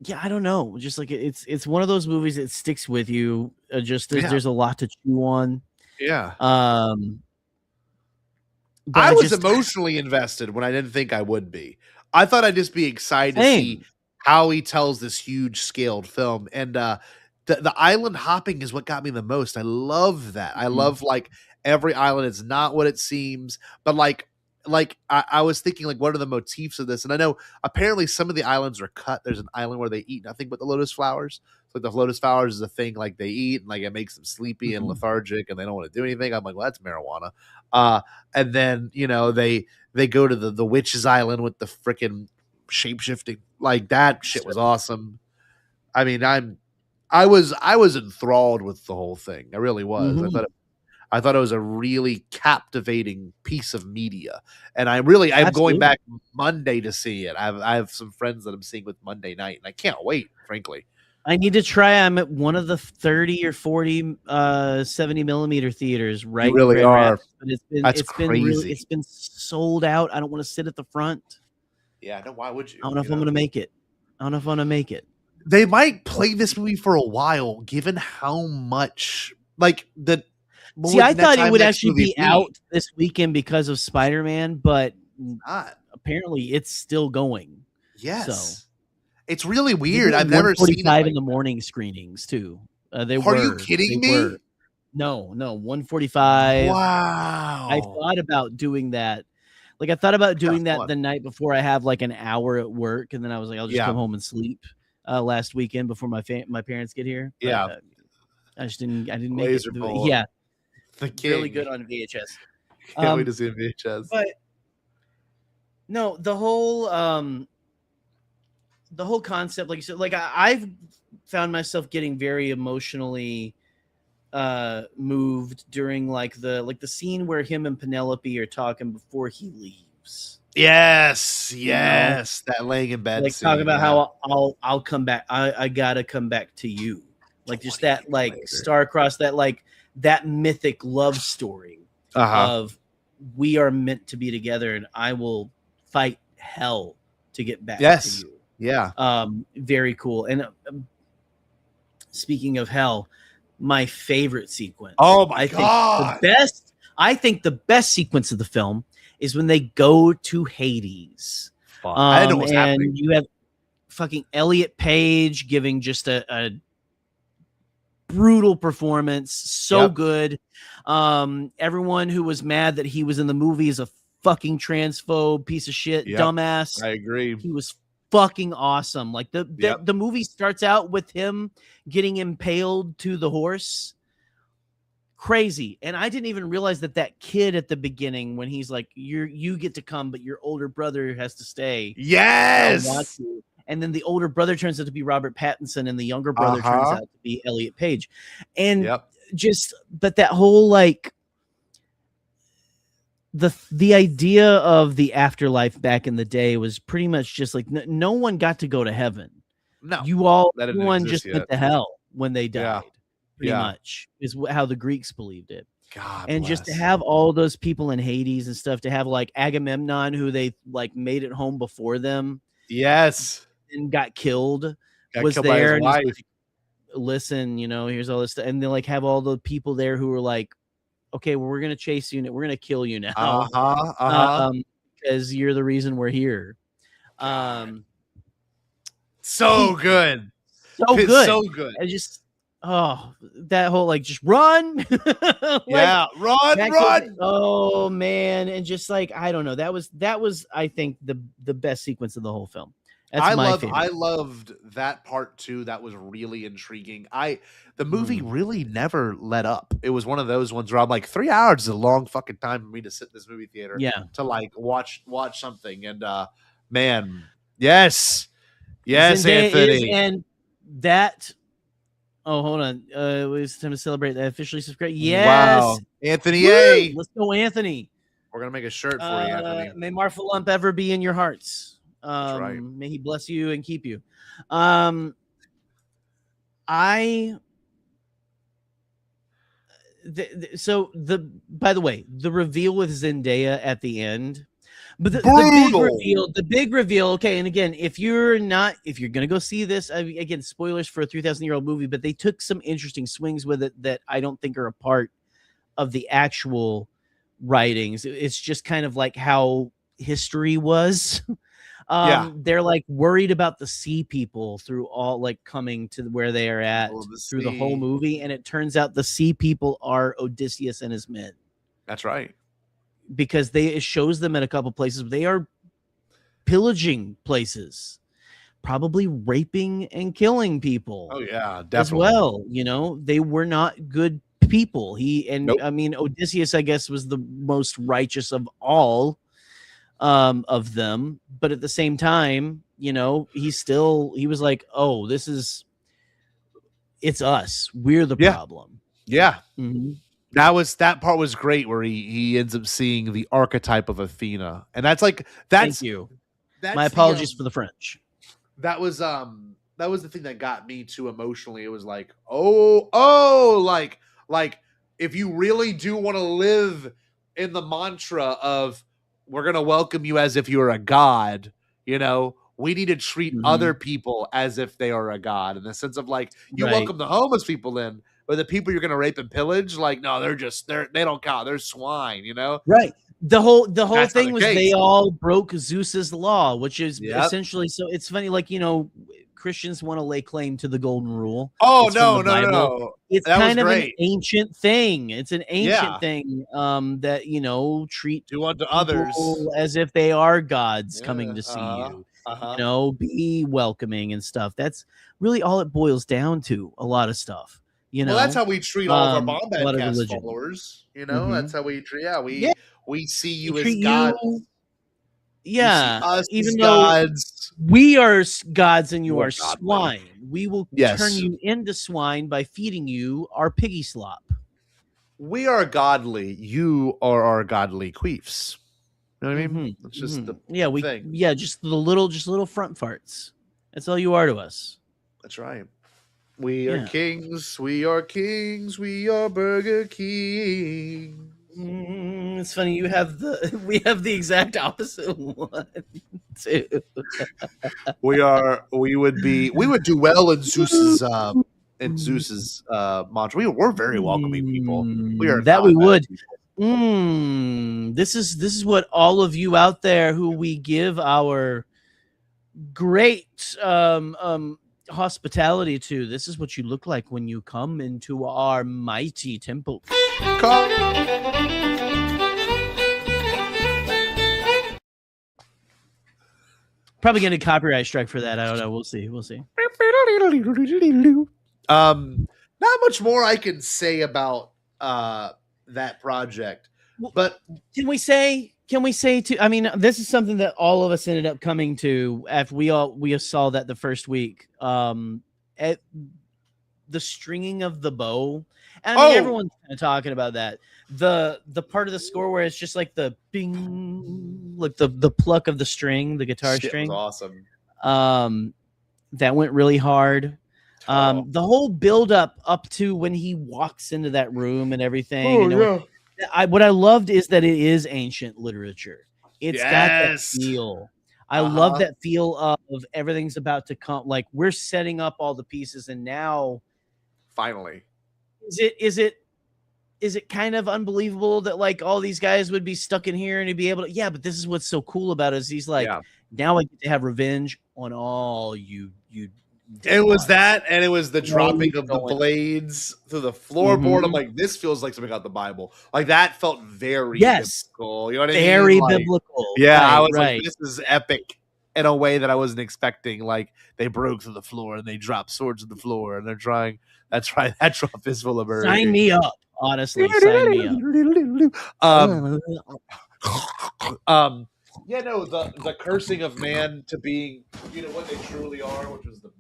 Yeah, I don't know. Just like it's one of those movies that sticks with you. There's a lot to chew on. Yeah. But I was emotionally invested when I didn't think I would be. I thought I'd just be excited to see how he tells this huge scaled film. And the island hopping is what got me the most. I love that. I love like every island is not what it seems, but like I was thinking like, what are the motifs of this? And I know apparently some of the islands are cut. There's an island where they eat nothing but the lotus flowers. So like the lotus flowers is a thing like they eat and like it makes them sleepy and lethargic and they don't want to do anything. I'm like, well, that's marijuana. And then, they go to the witch's island with the freaking shape shifting. Like that shit was awesome. I mean, I was enthralled with the whole thing. I really was. I thought it was a really captivating piece of media, and I'm going back Monday to see it. I have some friends that I'm seeing with Monday night, and I can't wait. Frankly, I need to try. I'm at one of the 30 or 40 70 millimeter theaters. Right, you really are. But it's crazy. It's been sold out. I don't want to sit at the front. Yeah, no. Why would you? I don't know if I'm going to make it. They might play this movie for a while, given how much like the. See, I thought it would actually be out this weekend because of Spider-Man, but apparently it's still going. Yes. So it's really weird. I've never seen it like in the morning screenings too. Are you kidding me? No, 1:45. Wow. I thought about doing that. Like I thought about doing that the night before I have like an hour at work, and then I was like, I'll just come home and sleep last weekend before my parents get here. But, I didn't make Laser it. ball. Yeah. The king. Really good on VHS. Can't wait to see a VHS. But no, the whole concept, like you said, like I've found myself getting very emotionally moved during like the scene where him and Penelope are talking before he leaves. Yes, that laying in bed. Like scene, talking about how I'll come back. I gotta come back to you. Like just that like star-crossed that mythic love story of we are meant to be together and I will fight hell to get back to you. Yeah. Very cool. And speaking of hell, my favorite sequence. Oh my God. I think the best sequence of the film is when they go to Hades. I didn't know what's happening. And you have fucking Elliot Page giving just a brutal performance, so good. Everyone who was mad that he was in the movie is a fucking transphobe piece of shit, dumbass. I agree. He was fucking awesome. Like the movie starts out with him getting impaled to the horse. Crazy. And I didn't even realize that kid at the beginning when he's like, you get to come, but your older brother has to stay. Yes. and then the older brother turns out to be Robert Pattinson, and the younger brother turns out to be Elliot Page, and but that whole like the idea of the afterlife back in the day was pretty much just like no one got to go to heaven. No, everyone just went to hell when they died. Pretty much is how the Greeks believed it. God and bless. Just to have all those people in Hades and stuff, to have like Agamemnon, who they like made it home before them, and got killed, was killed there. By his wife. Like, listen, here's all this stuff, and they like have all the people there who were like, okay, well, we're gonna chase you, we're gonna kill you now, because you're the reason we're here. So good. I just. Oh, that whole like just run. Run. Oh man, and just like I don't know, that was I think the best sequence of the whole film. That's my favorite. I loved that part too. That was really intriguing. The movie really never let up. It was one of those ones where I'm like, 3 hours is a long fucking time for me to sit in this movie theater. To like watch something. And man, yes, Anthony, and that. Oh, hold on. It was time to celebrate that officially subscribed. Yes. Wow. Anthony A. Let's go, Anthony. We're going to make a shirt for you, Anthony. May Marfa Lump ever be in your hearts. That's right. May he bless you and keep you. By the way, the reveal with Zendaya at the end. But the big reveal. Okay, and again, if you're gonna go see this, again, spoilers for a 3,000-year-old movie, but they took some interesting swings with it that I don't think are a part of the actual writings. It's just kind of like how history was. They're like worried about the sea people through all like coming to where they are at through the whole movie, and it turns out the sea people are Odysseus and his men. That's right. Because it shows them at a couple places. They are pillaging places, probably raping and killing people. Oh yeah, definitely. As well, they were not good people. I mean, Odysseus, I guess, was the most righteous of all of them. But at the same time, he was like, oh, it's us. We're the problem. Yeah. Mm-hmm. That part was great where he ends up seeing the archetype of Athena, and thank you. My apologies for the French. That was the thing that got me too emotionally. It was like, like if you really do want to live in the mantra of we're gonna welcome you as if you're a god, we need to treat other people as if they are a god, in the sense of like you welcome the homeless people in. But the people you're going to rape and pillage, like, no, they don't count. They're swine, Right. The whole thing was they all broke Zeus's law, which is essentially, so it's funny, like, Christians want to lay claim to the golden rule. Oh, it's no. It's kind of an ancient thing. It's an ancient thing that, treat do unto others as if they are gods coming to see you. Be welcoming and stuff. That's really all it boils down to, a lot of stuff. Well, that's how we treat all of our Bombadcast followers. That's how we treat. We see you as gods. Yeah, even though gods. We are gods and you are godly. Swine. We will turn you into swine by feeding you our piggy slop. We are godly. You are our godly queefs. You know what I mean? It's just the thing. Just little front farts. That's all you are to us. That's right. We are kings. We are kings. We are Burger King. It's funny. We have the exact opposite one too. We would do well in Zeus's mantra. We're very welcoming people. We are that we would. This is what all of you out there who we give our great hospitality to. This is what you look like when you come into our mighty temple. Probably getting a copyright strike for that. I don't know. We'll see. Not much more I can say about that project, but can we say can we say too? I mean, this is something that all of us ended up coming to after we saw that the first week. At the stringing of the bow. And I mean, everyone's kind of talking about that. The part of the score where it's just like the bing, like the pluck of the string, the guitar string. Was awesome. That went really hard. The whole build up to when he walks into that room and everything. What I loved is that it is ancient literature. It's got that feel. I love that feel of everything's about to come. Like we're setting up all the pieces, and now finally, is it kind of unbelievable that like all these guys would be stuck in here and he'd be able to? Yeah, but this is what's so cool about it is he's like, now I get to have revenge on all you. It was that, and it was the dropping of the blades through the floorboard. I'm like, this feels like something out of the Bible. Like that felt very biblical. You know what I mean? Very like, biblical. Yeah, I was like, this is epic in a way that I wasn't expecting. Like they broke through the floor and they dropped swords to the floor and they're trying. That's right. That drop is full of birds. Sign me up, honestly. Sign me up. Yeah, no, the cursing of man to being, what they truly are, which was the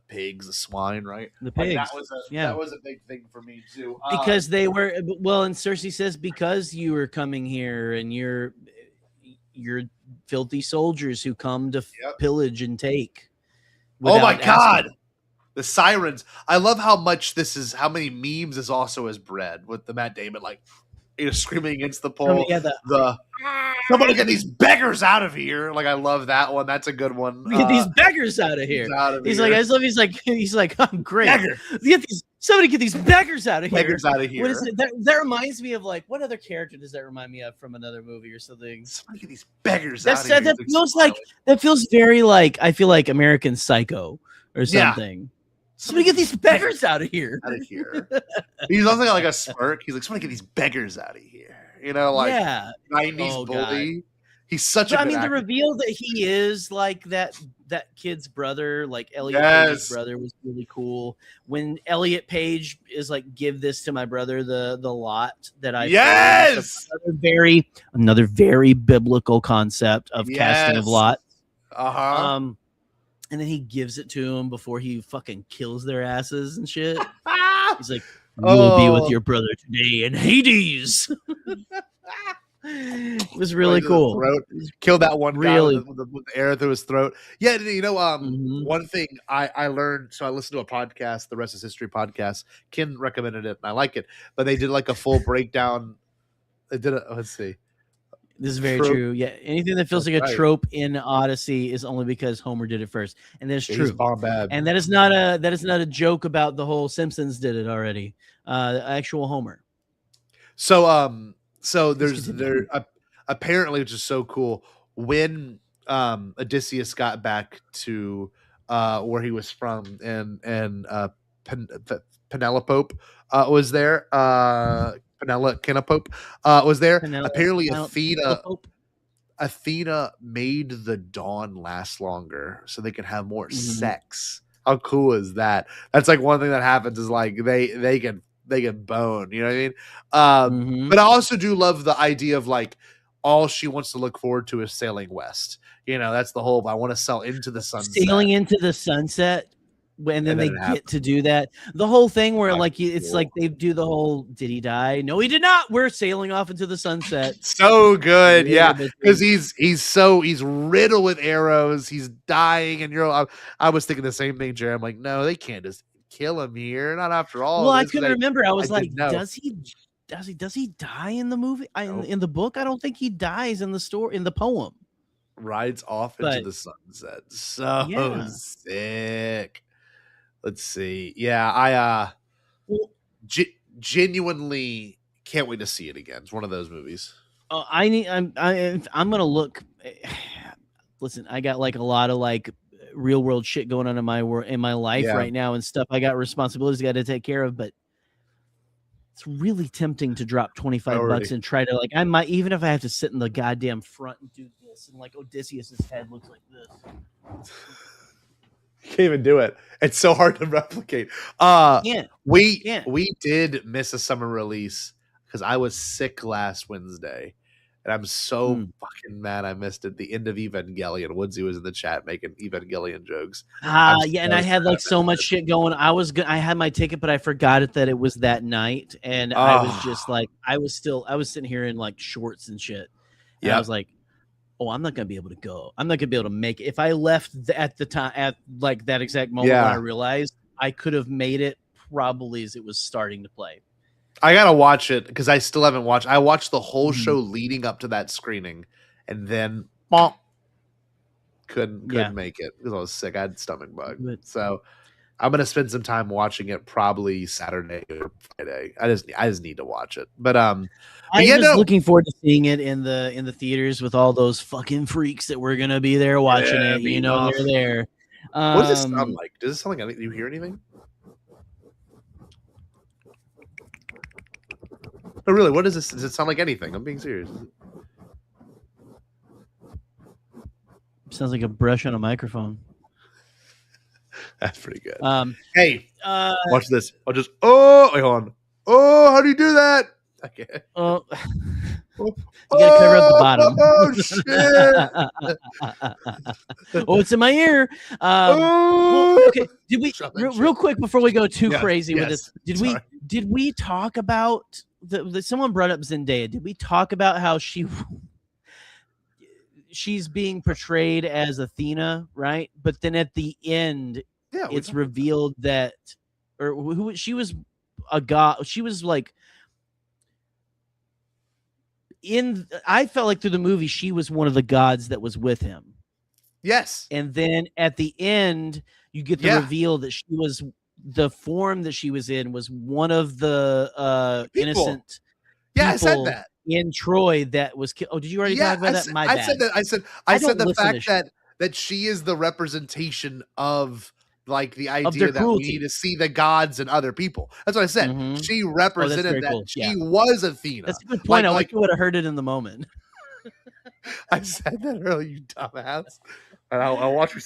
pigs, the swine, right? The pigs. Like that was a big thing for me too. Because they were and Cersei says because you were coming here and you're filthy soldiers who come to pillage and take. Oh my God. The sirens. I love how many memes this also has bred with the Matt Damon screaming against the pole. Somebody get these beggars out of here. Like I love that one. That's a good one. Get these beggars out of here. Like, I love. He's like, I'm great. Somebody get these beggars out of here. Beggars out of here. What is it? That reminds me of like what other character does that remind me of from another movie or something? Somebody get these beggars out of here. That feels very like I feel like American Psycho or something. Somebody get these beggars out of here. Out of here. He's also got like a smirk. He's like, somebody get these beggars out of here. 90s bully. God. He's such a good actor. The reveal that he is like that kid's brother, like Elliot Page's brother, was really cool. When Elliot Page is like, give this to my brother, the lot that I another very biblical concept of casting of lots. And then he gives it to him before he fucking kills their asses and shit. He's like, you will be with your brother today in Hades. It was really cool. Killed that one guy with the arrow through his throat. Yeah, one thing I learned, so I listened to a podcast, the Rest is History podcast. Ken recommended it, and I like it. But they did like a full breakdown. They did it. Let's see. This is very true. Yeah, anything that feels like a trope in Odyssey is only because Homer did it first, and that's true. Bombad. And that is not a joke about the whole Simpsons did it already. Actual Homer. So there's apparently, which is so cool, when Odysseus got back to where he was from, and Penelope was there. Penelope was there. Apparently, Athena made the dawn last longer so they could have more sex. How cool is that? That's like one thing that happens is like they can bone. You know what I mean? But I also do love the idea of like all she wants to look forward to is sailing west. That's the whole. I want to sail into the sunset. Sailing into the sunset. And then they get to do that. The whole thing where it's like they do the whole, did he die? No, he did not. We're sailing off into the sunset. So good. Yeah. Because he's riddled with arrows. He's dying. And I was thinking the same thing, Jerry. I'm like, no, they can't just kill him here. Not after all. Well, I couldn't remember. I was like, does he die in the movie? In the book? I don't think he dies in the story, in the poem. Rides off into the sunset. So sick. Let's see. Yeah, I genuinely can't wait to see it again. It's one of those movies. I'm gonna look. Listen, I got like a lot of like real world shit going on in my life right now and stuff. I got responsibilities I got to take care of, but it's really tempting to drop $25 and try to like. I might, even if I have to sit in the goddamn front and do this, and like Odysseus's head looks like this. Can't even do it. It's so hard to replicate. We did miss a summer release because I was sick last Wednesday, and I'm so fucking mad I missed it. The end of Evangelion. Woodsy was in the chat making Evangelion jokes. Yeah, and I had like so much shit going. I had my ticket, but I forgot that it was that night, and I was just like, I was sitting here in like shorts and shit. And I was like, oh, I'm not gonna be able to go. I'm not gonna be able to make it. If I left at the time, at like that exact moment when I realized, I could have made it probably as it was starting to play. I gotta watch it because I still haven't watched. I watched the whole show leading up to that screening, and then couldn't make it because I was sick. I had stomach bug, so I'm gonna spend some time watching it probably Saturday or Friday. I just need to watch it. But I was looking forward to seeing it in the theaters with all those fucking freaks that were gonna be there watching it. You know, they're there. What does it sound like? Does it sound like anything? Do you hear anything? No, really, what is this? Does it sound like anything? I'm being serious. Sounds like a brush on a microphone. That's pretty good. Hey, watch this. I'll just wait, hold on. Oh, how do you do that? Okay. You gotta cover up the bottom. Oh shit! Oh, it's in my ear. Well, okay. Did we real quick before we go too crazy with this? Did we talk about someone brought up Zendaya? Did we talk about how she's being portrayed as Athena, right? But then at the end, it's revealed that, or who she was a god. She was like I felt like through the movie, she was one of the gods that was with him. Yes. And then at the end, you get the reveal that she was the form that she was in was one of the innocent people I said that in Troy that was killed. Oh, did you already talk about that? My bad. I said the fact that she is the representation of like the idea that we need to see the gods and other people. That's what I said. She represented that. Cool. She was Athena. That's a good point. I wish you would have heard it in the moment. I said that earlier, you dumbass. And I'll watch you.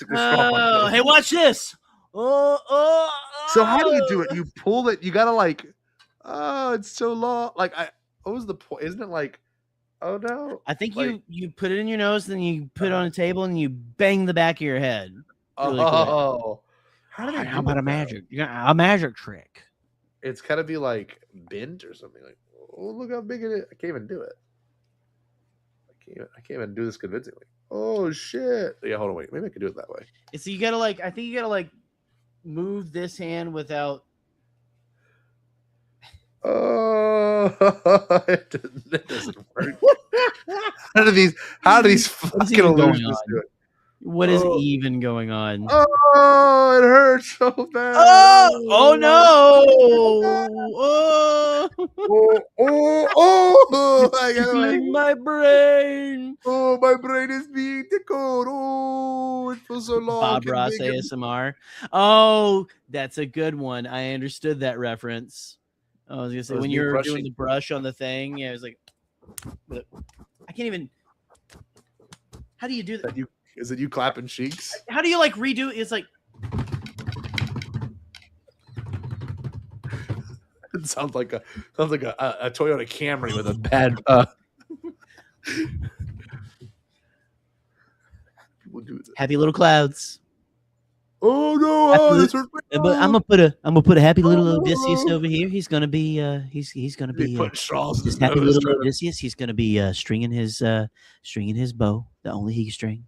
Hey, watch this. So how do you do it? You pull it. You gotta like. Oh, it's so long. Like what was the point? Isn't it like? Oh no. I think like, you put it in your nose, then you put it on a table, and you bang the back of your head. Really cool. How about a magic trick? It's gotta be like bent or something. Like, oh, look how big it is. I can't even do it. I can't even do this convincingly. Oh shit! Yeah, hold on, wait. Maybe I can do it that way. So you gotta like. I think you gotta like move this hand without. Oh, it doesn't work. How do these fucking illusions do it? What is even going on? Oh, it hurts so bad. Oh no! I got my brain. Oh, my brain is being tickled. Oh, it feels so long. Bob Ross ASMR. Oh, that's a good one. I understood that reference. I was gonna say when you're doing the brush on the thing, yeah, it was like, I can't even. How do you do that? Is it you clapping cheeks? How do you like redo it? It's like it sounds like a Toyota Camry with a bad happy little clouds. Oh no! That's but I'm gonna put a happy little Odysseus over here. He's gonna be he's gonna be this happy little Odysseus. He's gonna be stringing his bow that only he can string.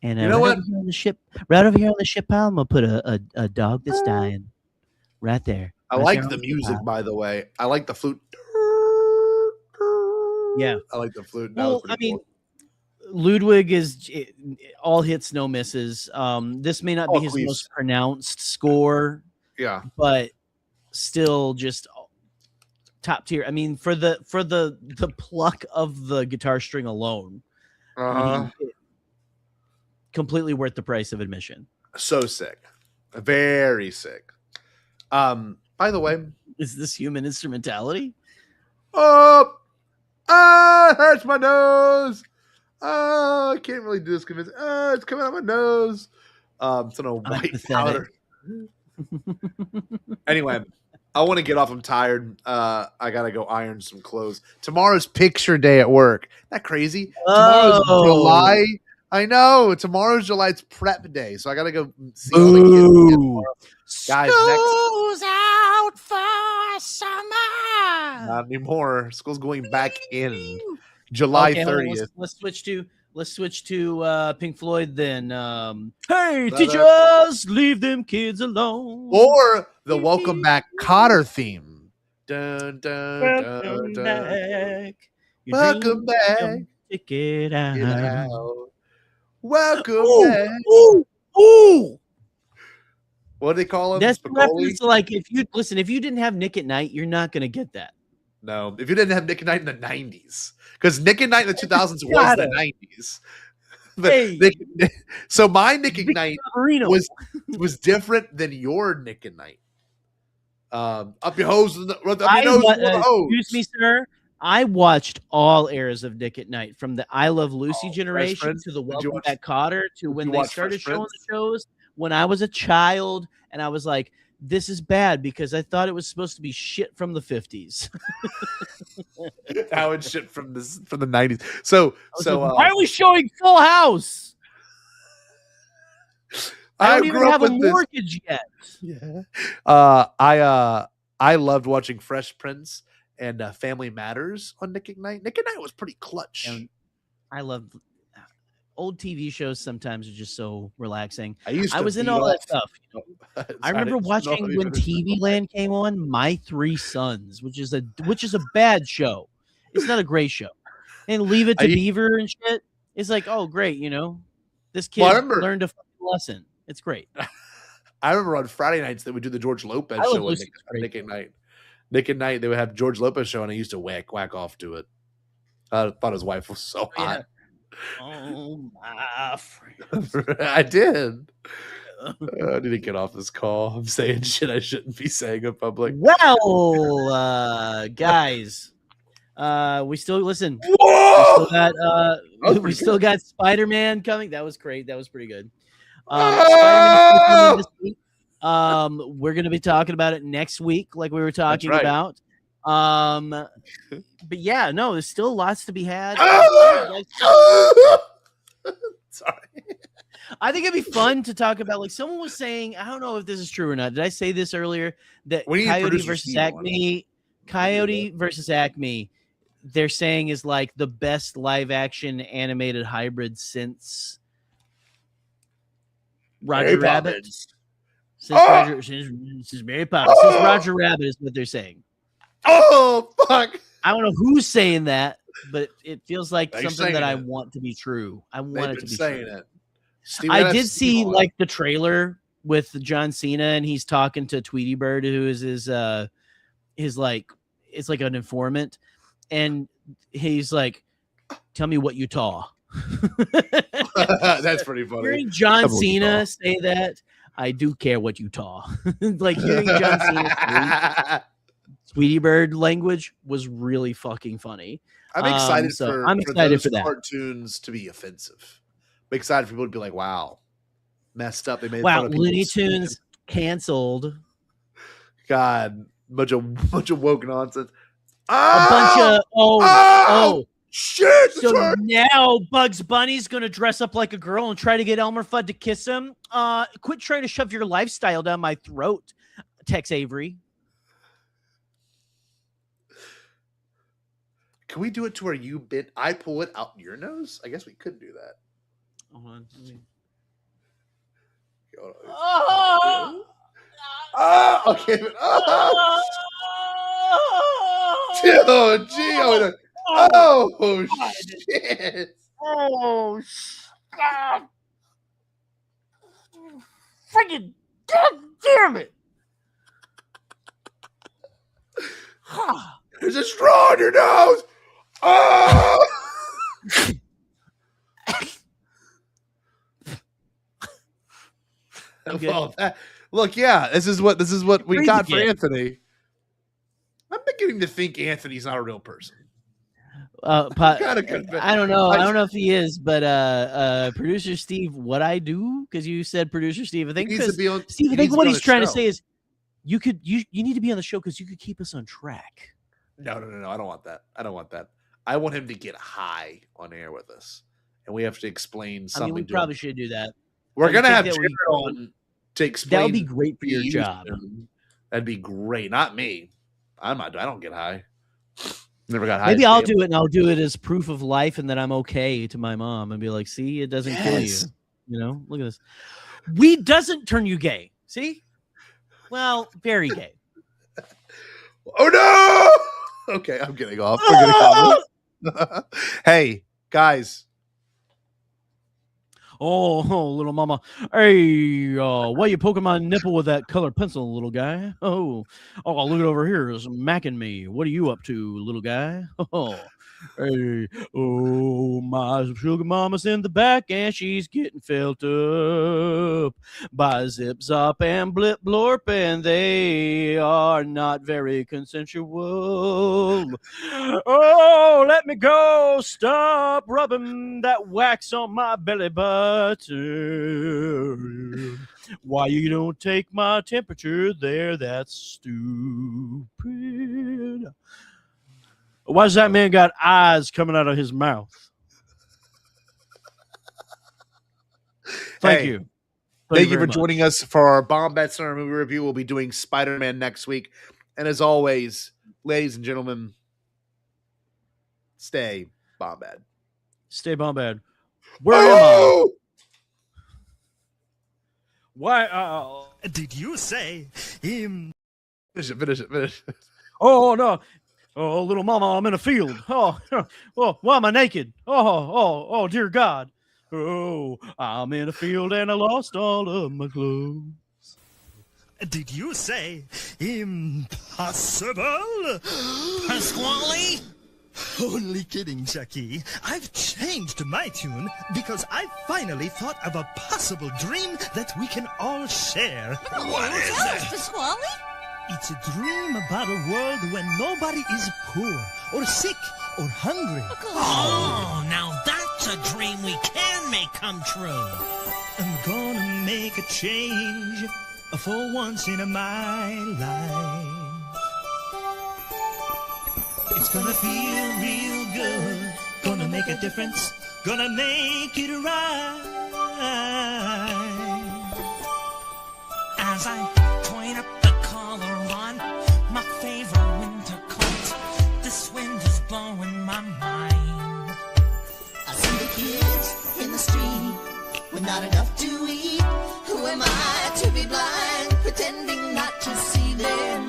And you know what? Right over here on the ship pile, I'm gonna put a dog that's dying right there. I like the music, by the way. I like the flute. Yeah, I like the flute. Well, I mean, Ludwig is all hits, no misses. This may not be his most pronounced score, but still just top tier. I mean, for the pluck of the guitar string alone, completely worth the price of admission. So sick, very sick. By the way, is this human instrumentality? Oh, it hurts my nose. Oh, I can't really do this convincing. Oh, it's coming out my nose. It's on a white powder. Anyway, I want to get off. I'm tired. I gotta go iron some clothes. Tomorrow's picture day at work. that crazy? Tomorrow's Oh. July. I know. Tomorrow's July. It's prep day, so I gotta go see all the kids again tomorrow. Guys, School's out for summer. not anymore. School's going back in July Okay, hold on, 30th. let's switch to Pink Floyd then. Hey, teachers, leave them kids alone. Or the Welcome Back Cotter theme. Dun, dun, dun, dun. Back. Your Welcome dreams back. come Check it out. Get out. Welcome back. Ooh. What do they call him? That's Spicoli? reference to, like, if you didn't have Nick at Night, you're not gonna get that. No, if you didn't have Nick and Night in the 90s, because Nick and Night in the 2000s was the 90s. But Hey. so my Nick and Night Marino. was different than your Nick and Night. Up your hose, up your nose, full of hose. Excuse me, sir. I watched all eras of Nick at Night, from the I Love Lucy Fresh generation Prince? to the Did you Welcome watch- Back Cotter to when you they watch started Fresh showing Prince? the shows when I was a child, and I was like, this is bad because I thought it was supposed to be shit from the 50s. How it's shit from the 90s. So why are we showing Full House? I don't even grew up have a with this- mortgage yet. Yeah. I loved watching Fresh Prince and Family Matters on Nick at Night. Nick at Night was pretty clutch. And I love old TV shows. Sometimes are just so relaxing. I was in all that stuff. I remember watching when TV Land came on, My Three Sons, which is a bad show. It's not a great show. And Leave It to Beaver and shit. It's like, oh great, this kid learned a fucking lesson. It's great. I remember on Friday nights they would do the George Lopez I Love show on Lucy's Nick at Night. Nick at Night, they would have George Lopez show, and I used to whack off to it. I thought his wife was so hot. Oh my friend. I did. I need to get off this call. I'm saying shit I shouldn't be saying in public. Well, guys, we still listen. We still got Spider-Man coming. That was great. That was pretty good. Spider-Man coming this week. We're gonna be talking about it next week, like we were talking about. But yeah, no, there's still lots to be had. Sorry. I think it'd be fun to talk about, like someone was saying, I don't know if this is true or not. Did I say this earlier? That Coyote versus Acme, they're saying is like the best live action animated hybrid since Roger Rabbit. Since Mary Poppins. Since Roger Rabbit is what they're saying. Oh fuck! I don't know who's saying that, but it feels like They're something that I saying it. want to be true. I want it to be saying true. it. Steve, I that's did Steve see on. like the trailer with John Cena, and he's talking to Tweety Bird, who is his like, it's like an informant, and he's like, "Tell me what you taw." That's pretty funny. Hearing John Tell me what you Cena say that, I do care what you taw. Like hearing John Cena Tweety Bird language was really fucking funny. I'm excited I'm excited those for that. cartoons to be offensive. I'm excited for people to be like, "Wow, messed up." They made Wow, fun of people Looney speaking. Tunes canceled. God, bunch of woke nonsense. A bunch of oh shit! So now Bugs Bunny's gonna dress up like a girl and try to get Elmer Fudd to kiss him. Quit trying to shove your lifestyle down my throat, Tex Avery. Can we do it to where I pull it out your nose? I guess we could do that. Hold on. Okay. Oh, gee. Oh, shit. Oh, God. Freaking God damn it. There's a straw in your nose. Oh! Look, yeah, this is what we got for Anthony. I'm beginning to think Anthony's not a real person. I don't know. I don't know if he is, but producer Steve, what I do, because you said producer Steve, I think Steve, I think what he's trying to say is you need to be on the show because you could keep us on track. No, I don't want that. I want him to get high on air with us, and we have to explain something. I mean, we probably should do that. We're gonna have Jared on to explain. That would be great for your job. That'd be great. Not me. I don't get high. Never got high. Maybe I'll do it, and I'll do it as proof of life, and that I'm okay to my mom, and be like, "See, it doesn't kill you. You know, look at this. Weed doesn't turn you gay. See? Well, very gay. Oh no! Okay, I'm getting off. We're getting off. Hey, guys. Oh, little mama. Hey, why you poking my nipple with that colored pencil, little guy? Oh, look at over here. It's macking me. What are you up to, little guy? Oh, hey, oh, my sugar mama's in the back and she's getting felt up by Zip Zop and Blip Blorp, and they are not very consensual. Oh, let me go. Stop rubbing that wax on my belly button. Why you don't take my temperature there? That's stupid. Why does that man got eyes coming out of his mouth? Thank you. Thank you for joining us for our Bombad Summer Movie Review. We'll be doing Spider-Man next week. And as always, ladies and gentlemen, stay Bombad. Stay Bombad. Where am I? Why? Did you say him? Finish it. Oh, no. Oh, little mama, I'm in a field. Oh, why am I naked? Oh, dear God. Oh, I'm in a field and I lost all of my clothes. Did you say impossible? Pasquale? Only kidding, Chucky. I've changed my tune because I finally thought of a possible dream that we can all share. What is it? Pasquale? It's a dream about a world when nobody is poor or sick or hungry. Oh, now that's a dream we can make come true. I'm gonna make a change for once in my life. It's gonna feel real good. Gonna make a difference. Gonna make it right. As I point up the collar on my favorite winter coat, this wind is blowing my mind. I see the kids in the street with not enough to eat. Who am I to be blind, pretending not to see their